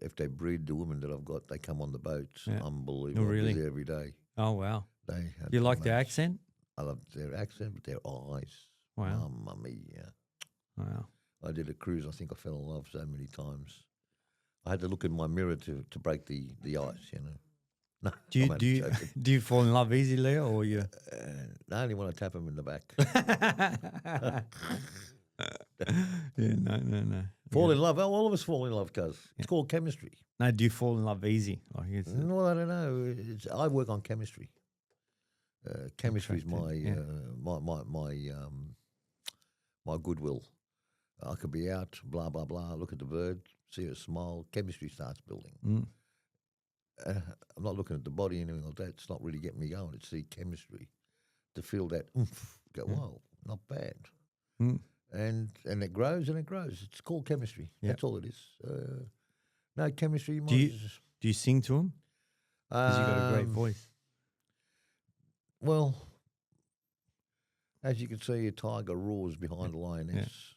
If they breed the women that I've got, they come on the boats. Yeah. Unbelievable. Oh, really? I'll be there every day. Oh, wow. They Do you like their accent? I love their accent, but their eyes. Wow. Mamma mia. Wow. I did a cruise. I think I fell in love so many times. I had to look in my mirror to break the ice. You know. No, Do you I'm only joking. do you fall in love easy, Leo, or you? Only when I tap him in the back. Yeah, no. Fall Yeah. in love. Oh, all of us fall in love, cuz it's called chemistry. No, do you fall in love easy? Like it's, Well, I don't know. I work on chemistry. Chemistry is my Attractive, my goodwill. I could be out, blah blah blah. Look at the bird, see her smile. Chemistry starts building. Mm. I'm not looking at the body or anything like that. It's not really getting me going. It's the chemistry to feel that oomph. Go, wow, not bad. Mm. And it grows and it grows. It's called chemistry. Yeah. That's all it is. No chemistry. Do you sing to him? Because you got a great voice. Well, as you can see, a tiger roars behind a lioness.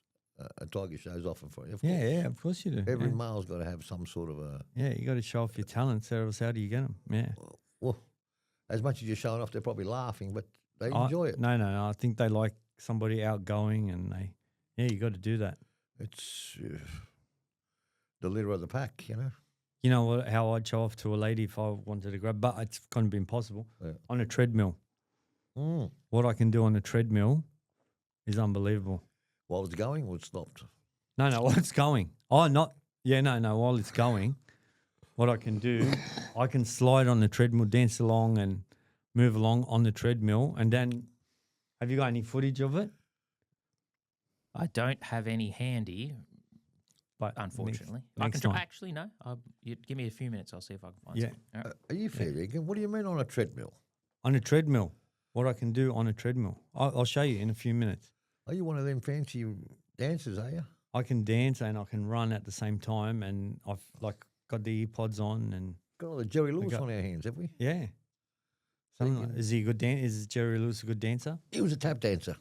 a tiger shows often for you. Of Yeah, course. yeah, of course you do. Every yeah. male's got to have some sort of a. Yeah, you got to show off your talents, or else how do you get them? Yeah. Well, as much as you're showing off, they're probably laughing, but they I- enjoy it. No, I think they like somebody outgoing, and you got to do that. It's the leader of the pack, you know. You know what? How I'd show off to a lady if I wanted to grab, but it's going to be impossible Yeah. on a treadmill. Mm. What I can do on a treadmill is unbelievable. While it's going, or it stopped. No, while it's going. Oh, not. Yeah, no. While it's going, what I can do, I can slide on the treadmill, dance along, and move along on the treadmill. And then, have you got any footage of it? I don't have any handy, But unfortunately. I next can time. actually no. You give me a few minutes. I'll see if I can find Yeah. something. All right. Are you fair, Deacon? What do you mean on a treadmill? On a treadmill, what I can do on a treadmill, I'll show you in a few minutes. Are you one of them fancy dancers, are you? I can dance and I can run at the same time, and I've got the earpods on, and Got all the Jerry Lewis got- on our hands, have we? yeah. Is he a good dancer? Is Jerry Lewis a good dancer? He was a tap dancer.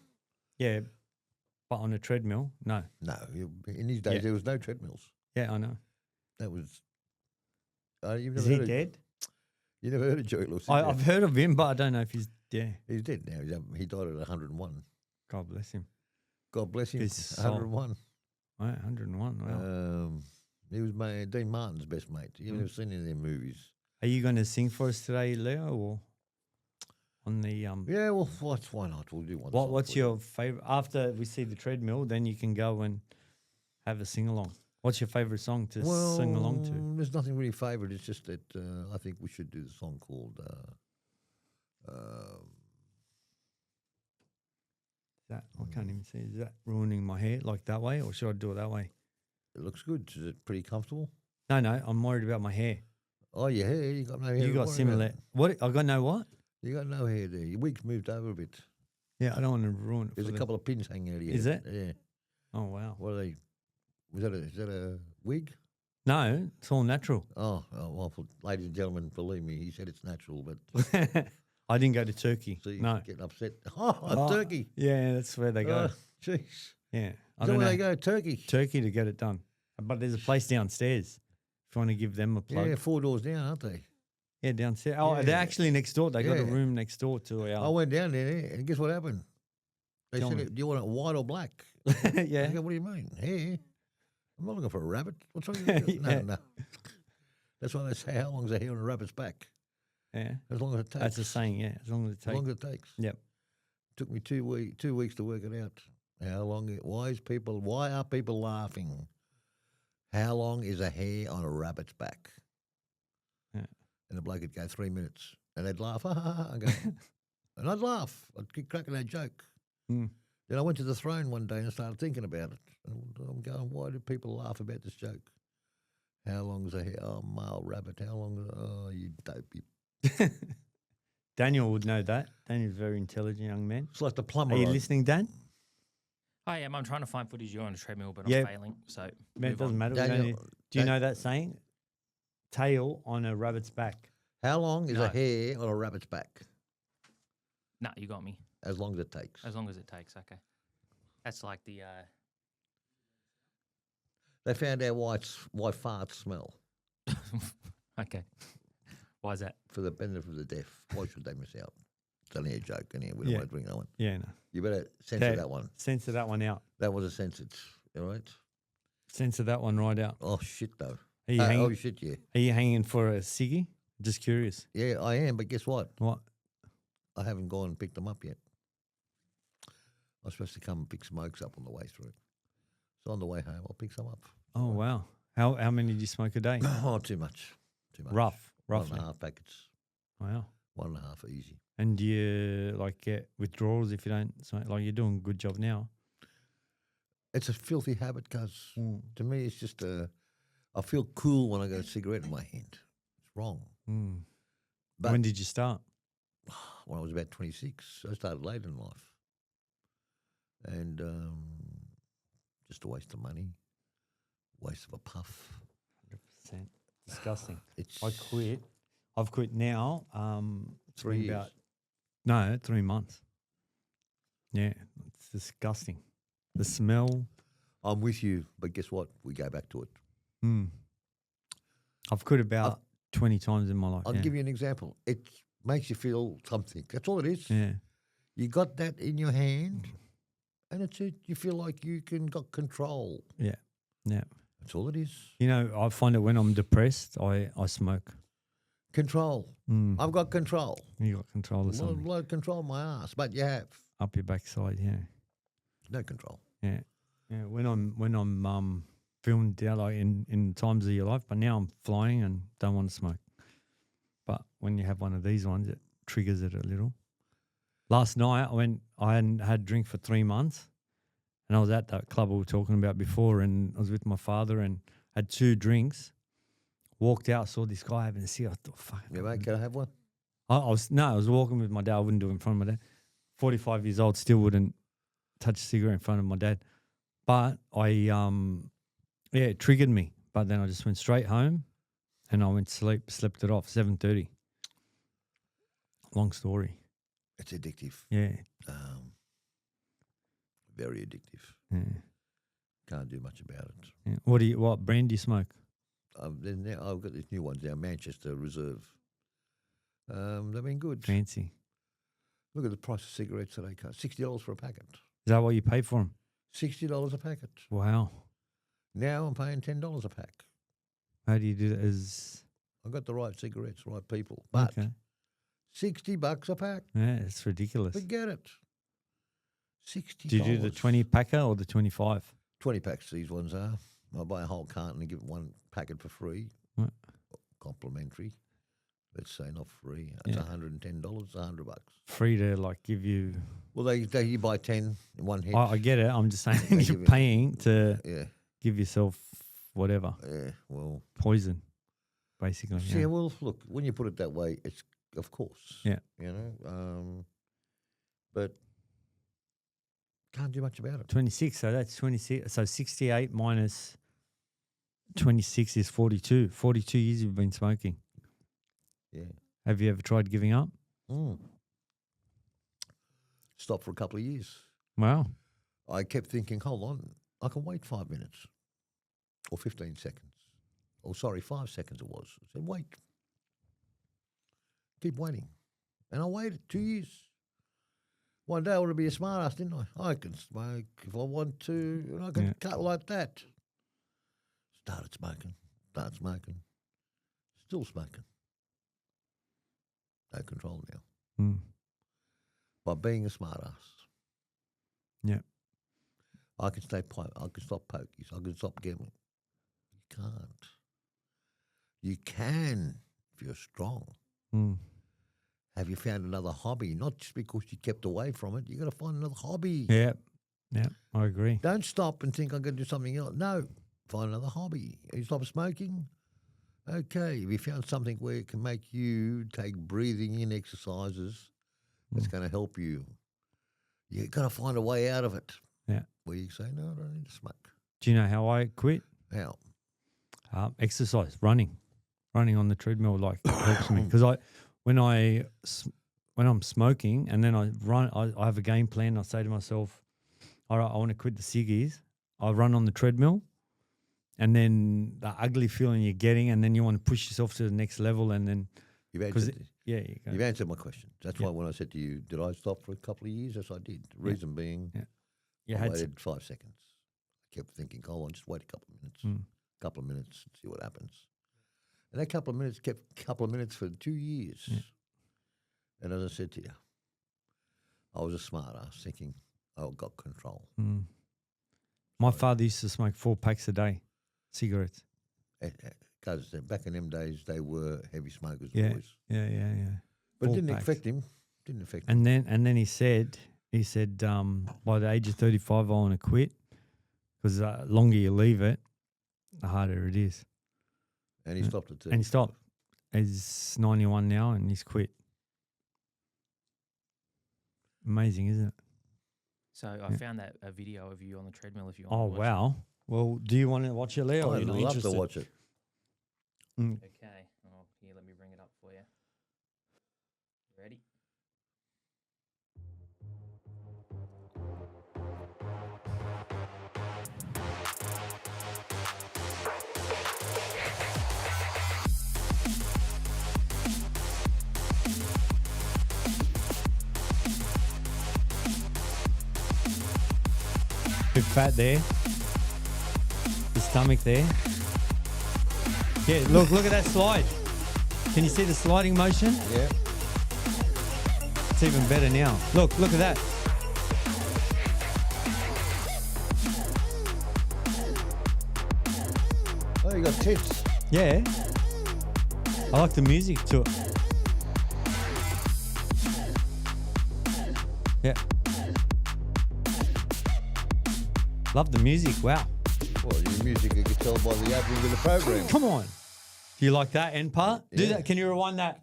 Yeah, but on a treadmill, no. No, in his days Yeah. there was no treadmills. Yeah, I know. That was. You've Is never he heard of, dead? You never heard of Jerry Lewis? did you? I've heard of him, but I don't know if he's dead. He's dead now. He died at 101. God bless him. God bless him. His soul. 101. Wow, 101. Wow. He was Dean Martin's best mate. You've never seen any of their movies. Are you going to sing for us today, Leo, or on the Yeah, well, why not? We'll do one. What's your favorite? After we see the treadmill, then you can go and have a sing along. What's your favorite song to sing along to? There's nothing really favourite. It's just that I think we should do the song called. I can't even see. Is that ruining my hair like that way, or should I do it that way? It looks good. Is it pretty comfortable? No, I'm worried about my hair. Oh, your hair. You got no hair. You to got worry similar. about. What? I got no what? You got no hair there. Your wig's moved over a bit. Yeah, I don't want to ruin it. There's for a the- couple of pins hanging out of your Is head. it? Yeah. Oh wow. What are they? Is that a wig? No, it's all natural. Oh, well, ladies and gentlemen, believe me, he said it's natural, but I didn't go to Turkey. see, No. getting upset. Oh, Oh, Turkey. Yeah, that's where they go. Oh, jeez. Yeah, I Is that don't where know. they go? Turkey. Turkey to get it done. But there's a place downstairs. If you want to give them a plug. Yeah, 4 doors down, aren't they? Yeah, downstairs. Oh, they're Yeah. actually next door. They got a Yeah. room next door to I our. went down there, and guess what happened? They Tell said, me. "Do you want it white or black?" yeah. I go, what do you mean? Hair? I'm not looking for a rabbit. What's wrong with you? Yeah. No. That's why they say, how long's a hair on a rabbit's back? Yeah. As long as it takes. That's a saying. Yeah, as long as it As takes. long as it takes. Yep. Took me 2 weeks to work it out. How long? Why are people laughing? How long is a hair on a rabbit's back? Yeah. And the bloke would go 3 minutes, and they'd laugh, ha ha ha, and go, and I'd laugh. I'd keep cracking that joke. Mm. Then I went to the throne one day and started thinking about it. And I'm going, why do people laugh about this joke? How long is a hair? Oh, male rabbit. How long? Oh, you dopey. Daniel would know that. Daniel's a very intelligent young man. It's like the plumber. Are you I- listening, Dan? I am. I'm trying to find footage. You're on a treadmill, but Yeah. I'm failing. So Man, it move doesn't on. matter. Daniel, Do you Dan- know that saying? Tail on a rabbit's back. How long is No. a hair on a rabbit's back? Nah, you got me. As long as it takes. As long as it takes. Okay. That's like the. They found out why farts smell. Okay. Why is that? For the benefit of the deaf. Why should they miss out? It's only a joke, and we don't Yeah. want to bring that one. Yeah, no. You better censor Okay. that one. Censor that one out. That was a censored. All right. Censor that one right out. Oh shit, though. Are you, hanging, oh shit, yeah. are you hanging for a ciggy? Just curious. Yeah, I am. But guess what? What? I haven't gone and picked them up yet. I was supposed to come and pick smokes up on the way through. So on the way home, I'll pick some up. Oh, wow. How many do you smoke a day? Oh, too much. Too much. Roughly. 1.5 packets. Wow. 1.5 easy. And do you like get withdrawals if you don't smoke? Like you're doing a good job now. It's a filthy habit because to me it's just I feel cool when I got a cigarette in my hand. It's wrong. Mm. But When did you start? when I was about 26, I started late in life. And just a waste of money, waste of a puff. 100%. Disgusting. It's I quit. I've quit now. It's 3 been years. about 3 months. Yeah, it's disgusting. The smell. I'm with you, but guess what? We go back to it. Mm. I've quit about 20 times in my life. I'll yeah. give you an example. It makes you feel something. That's all it is. Yeah. You got that in your hand, and it's it. You feel like you got control. Yeah. Yeah. That's all it is. You know, I find it when I'm depressed, I smoke. Control. Mm. I've got control. You got control of something Lot of control of my ass, but you have up your backside. Yeah. no control. Yeah. Yeah. When I'm feeling down, like in times of your life, but now I'm flying and don't want to smoke. But when you have one of these ones, it triggers it a little. Last night I hadn't had a drink for 3 months, and I was at that club we were talking about before, and I was with my father and had 2 drinks. Walked out, saw this guy having a cigarette. I thought, fuck. Yeah, mate, can I have one? I was walking with my dad. I wouldn't do it in front of my dad. 45 years old, still wouldn't touch a cigarette in front of my dad. But it triggered me. But then I just went straight home, and I went to sleep. Slept it off. 7:30. Long story. It's addictive. Yeah. Very addictive. Yeah. Can't do much about it. Yeah. What brand do you smoke? Then now I've got these new ones now, Manchester Reserve. They've been good. Fancy. Look at the price of cigarettes today. $60 for a packet. Is that what you pay for them? $60 a packet. Wow. Now I'm paying $10 a pack. How do you do that? I've got the right cigarettes, right people. But Okay. $60 a pack. Yeah, it's ridiculous. Forget it. $60. Do you do the 20 packer or the 25? 20 packs these ones are. I buy a whole carton and give one packet for free. Right. Complimentary. Let's say not free. It's Yeah. $110, $100. Free to like give you. Well, you buy 10 in one hit. I get it. I'm just saying They you're give it- paying to Yeah, give yourself whatever yeah. Well, poison, basically. see, Yeah. well, look, when you put it that way, it's of course. Yeah. You know, but can't do much about it. 26. So that's 26. So 68 minus 26 is 42. 42 years you've been smoking. Yeah. Have you ever tried giving up? Stop for a couple of years. Wow. I kept thinking, hold on, I can wait 5 minutes or 15 seconds. Oh, sorry, 5 seconds it was. I said, wait. Keep waiting. And I waited 2 years. One day I want to be a smart ass, didn't I? I can smoke if I want to, and I can Yeah. cut like that. Started smoking, still smoking. No control now. Mm. By being a smart ass. Yeah. I can stop pokies. I can stop gambling. You can't. You can if you're strong. Mm. Have you found another hobby? Not just because you kept away from it. You got to find another hobby. Yeah. Yeah. I agree. Don't stop and think I'm going to do something else. No, find another hobby. You stop smoking. Okay, if you found something where it can make you take breathing in exercises, that's going to help you. You got to find a way out of it. Yeah. Where you say, no, I don't need to smoke. Do you know how I quit? How? Exercise, running on the treadmill like helps me because when I'm smoking and then I run, I have a game plan. I say to myself, all right, I want to quit the ciggies. I run on the treadmill, and then the ugly feeling you're getting, and then you want to push yourself to the next level, and then You've answered, you've answered my question. That's why when I said to you, did I stop for a couple of years? Yes, I did. The reason being, you I had waited 5 seconds. I kept thinking, hold on, just wait a couple of minutes. Couple of minutes, see what happens. And that couple of minutes kept for 2 years. Yeah. And as I said to you, I was a smart ass thinking, oh, I've got control. My father used to smoke 4 packs a day, cigarettes. Because back in them days, they were heavy smokers, Yeah, boys. yeah. But it 4 didn't packs. affect him. And then he said, by the age of 35, I want to quit because the longer you leave it, the harder it is. And he stopped it too. And he stopped. He's 91 now and he's quit. Amazing, isn't it? So I found that a video of you on the treadmill. If you Oh, want to watch wow. Well, do you want to watch it, Leo? or I'd you're not love interested? to watch it. Mm. it. Okay. Oh, here, let me bring it up for you. Ready? Bit fat there. The stomach there. Yeah, look at that slide. Can you see the sliding motion? Yeah. It's even better now. Look at that. Oh, you got tits. Yeah. I like the music to it. Yeah. Love the music. Wow. Well, your music you can tell by the opening of the program. Come on. Do you like that end part? Do Yeah. that. Can you rewind that?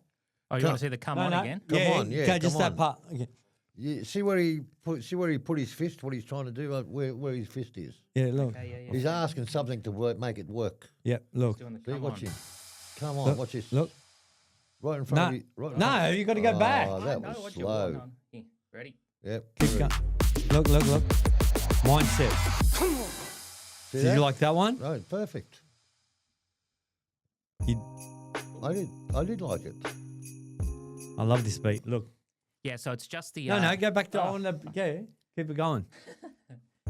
Oh, you want to see the come on again? Come on, yeah, Okay, just come that on. part. Okay. You see where he put his fist, what he's trying to do, where his fist is. Yeah, look. He's asking something to work, make it work. Yeah, look. Doing the See, come watch on. him. Come on, Look, watch this. Look. Right in front No, of you. Right in no, front. you got to go back. Oh, that No, was what you want slow. on. Here, ready? Yep. Keep very- going. Look. Mindset. See Did that? you like that one? No, perfect. You- I did like it. I love this beat. Look. Yeah, so it's just the. No, go back to on the. Yeah, keep it going.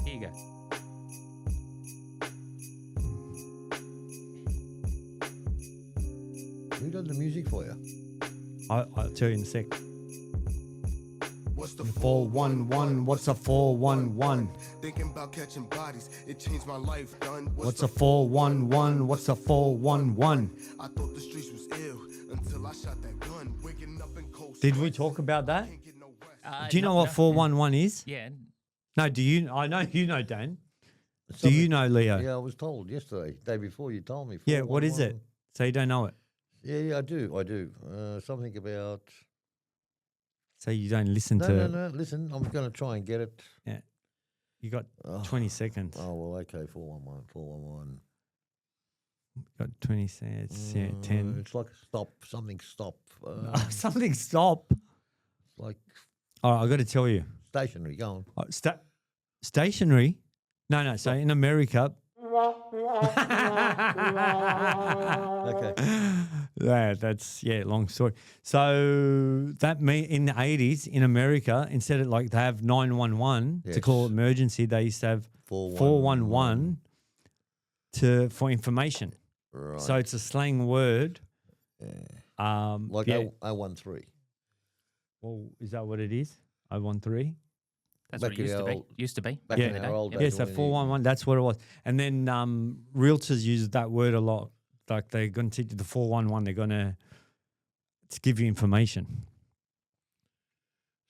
Here you go. Who does the music for you? I'll tell you in a sec. What's the 411? What's a 411? Thinking about catching bodies, it changed my life, done. What's a 411? What's a 411? I thought the streets was ill until I shot that gun. Waking up in cold Did we sweats. talk about that? Can't get no rest. Do you know what 411 is? Yeah. No, do you? I know you know, Dan. Do Something- you know, Leo? Yeah, I was told yesterday, day before you told me. Yeah, what is it? 411. So you don't know it. Yeah, I do. Something about. So you don't listen No, to no, no. Listen, I'm going to try and get it. Yeah. You got Oh. 20 seconds. Oh well, okay. 411. Got 20 seconds. Yeah, 10. It's like stop. Something stop. Something stop. It's like All right, I got to tell you. stationary. Go on. Stationary? No. So in America. Okay. Yeah, that's long story. So that in the 80s in America, instead of like they have 911 to call Yes. emergency, they used to have 411 for information. Right. So it's a slang word. like yeah. 013. Well, is that what it is? 013? That's Back what it in used to our be. old- Used to be. back Yeah. in our old Yeah, days. so when you- 411, that's what it was. And then realtors use that word a lot. Like they're going to teach you the 411, they're going to give you information.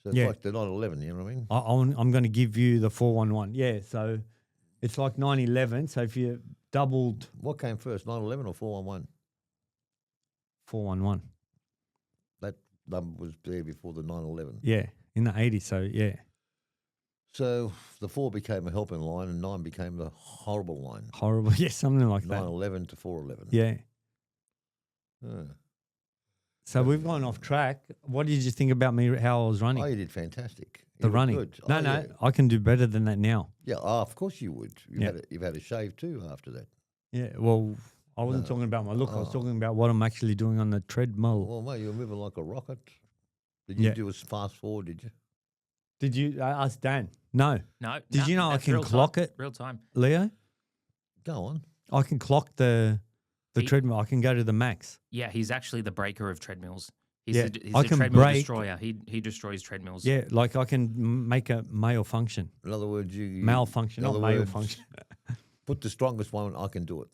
So it's Yeah. like the 911. You know what I mean? I'm going to give you the 411. Yeah, so it's like 911. So if you doubled What came first, 911 or 411? 411, That number was there before the 911. yeah, in the 80s. So yeah, So the 4 became a helping line and 9 became the horrible line. horrible. Yeah, something like that. 911 to 411. Yeah. Yeah. So we've gone off track. What did you think about me? How I was running? Oh, you did fantastic. the You were running. good. No, Oh, no, yeah. I can do better than that now. Yeah, of course you would. Yeah. You've had a shave too after that. Yeah. Well, I wasn't talking about my look. I was Oh. talking about what I'm actually doing on the treadmill. Well, mate, you were moving like a rocket. Did you Yeah. do a fast forward, did you? Did you ask Dan? No, No. Did no, you know I that's can real time. clock it? Real time. Leo. Go on. I can clock the He- treadmill. I can go to the max. Yeah, he's actually the breaker of treadmills. He's Yeah, a, he's I a can treadmill brake. destroyer. He destroys treadmills. Yeah, like I can make a male function, In other words, you malfunction, in not other male words, function. Put the strongest one. I can do it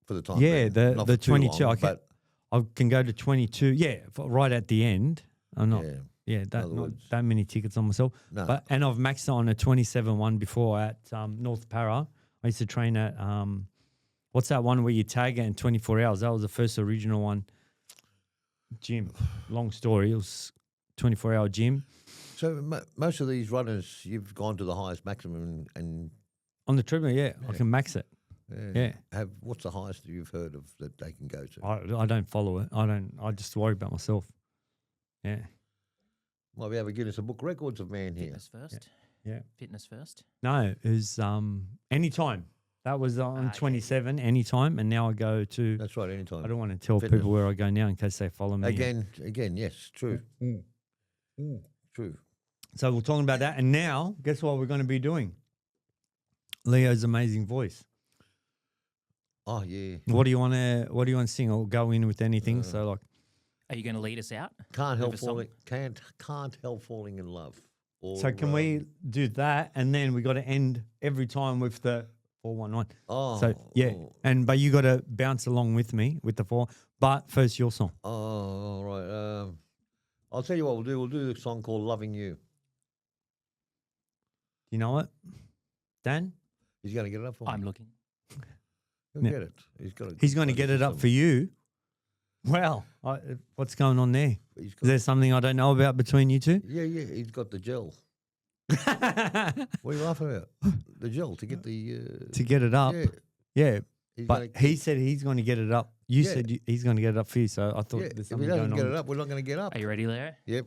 for the time. Yeah, being. Not the for too 22. long, I can but I can go to 22. Yeah, right at the end. I'm not. yeah, Yeah, other not words- that many tickets on myself. no. But and I've maxed it on a 27 one before at North Para. I used to train at what's that one where you tag it in 24 hours? That was the first original one. Gym. Long story. It was 24-hour gym So most of these runners, you've gone to the highest maximum, and on the treadmill. Yeah, I Yeah. can max it. Yeah. What's the highest you've heard of that they can go to? I don't follow it. I just worry about myself. Yeah. Might be able to Guinness Book Records of man here. Fitness first. Yeah. Fitness first. No, it was anytime. That was on yeah. 27 anytime, and now I go to. That's right. Anytime. I don't want to tell Fitness. people where I go now in case they follow me. Again, yes, true, true. So we're talking about that, and now guess what we're going to be doing? Leo's amazing voice. Oh yeah. What do you want to sing or go in with anything? So like, Are you going to lead us out? Can't help a song. falling. Can't help falling in love. Or, so can we do that? And then we got to end every time with the 4-1-1. Oh. So yeah, but you got to bounce along with me with the 4. But first, your song. Oh, all right. I'll tell you what we'll do. We'll do the song called "Loving You." You know what, Dan? He's going to get it up for me. I'm looking. He'll get it. He's going to get it up for you. Well, what's going on there? Is there something I don't know about between you two? Yeah. He's got the gel. What are you laughing about? The gel to get the To get it up. Yeah. He's But he said he's going to get it up. You Yeah. said he's going to get it up for you. So I thought there's if he something doesn't going get on. it up, we're not going to get up. Are you ready, Leo? Yep.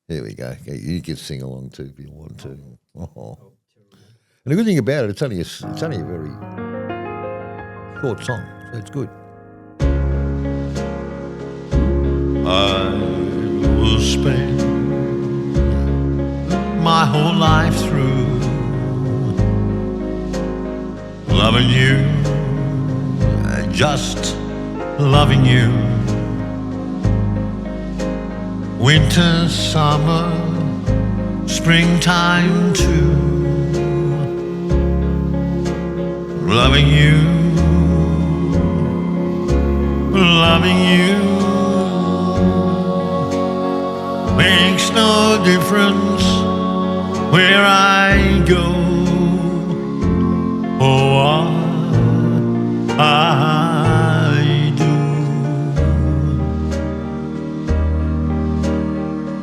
There we go. Okay, you can sing along too if you want to. Oh. And the good thing about it, it's only a very short song, so it's good. I will spend my whole life through loving you, just loving you. Winter, summer, springtime too. Loving you, loving you. Makes no difference where I go or what I do.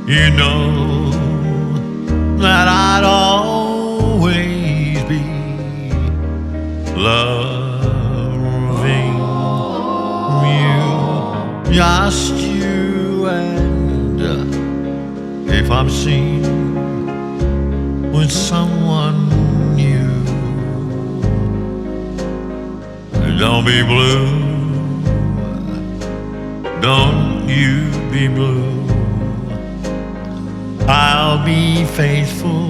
You know that I'd always be loving you, just you and if I'm seen with someone new, don't be blue, don't you be blue. I'll be faithful,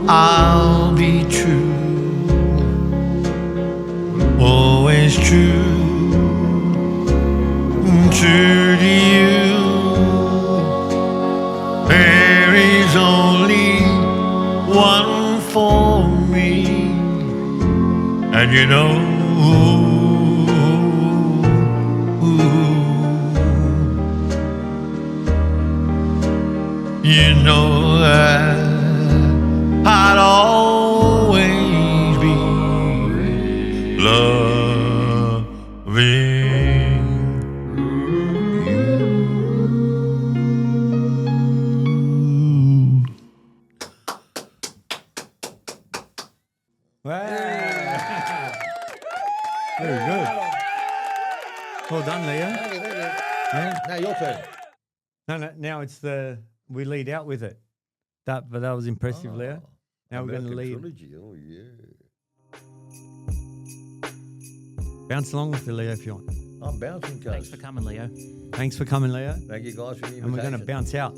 I'll be true, always true, true to you. There is only one for me, and you know, that I'd always be loving you. Very good. Well done, Leo. Yeah. Now your turn. No, now it's we lead out with it. But that was impressive, Leo. Now we're going to lead. Trilogy. Oh, yeah. Bounce along with the Leo if you want. I'm bouncing, cuz. Thanks for coming, Leo. Thanks for coming, Leo. Thank you guys for the invitation. And we're going to bounce out.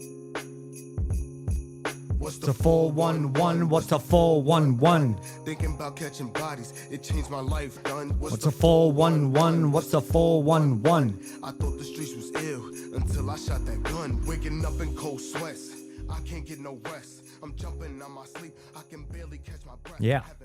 What's It's a 4-1-1. What's a 4-1-1? Thinking about catching bodies, it changed my life, done. What's a 4-1-1? What's a 4-1-1? I thought the streets was ill until I shot that gun. Waking up in cold sweats, I can't get no rest. I'm jumping on my sleep, I can barely catch my breath. Yeah. Have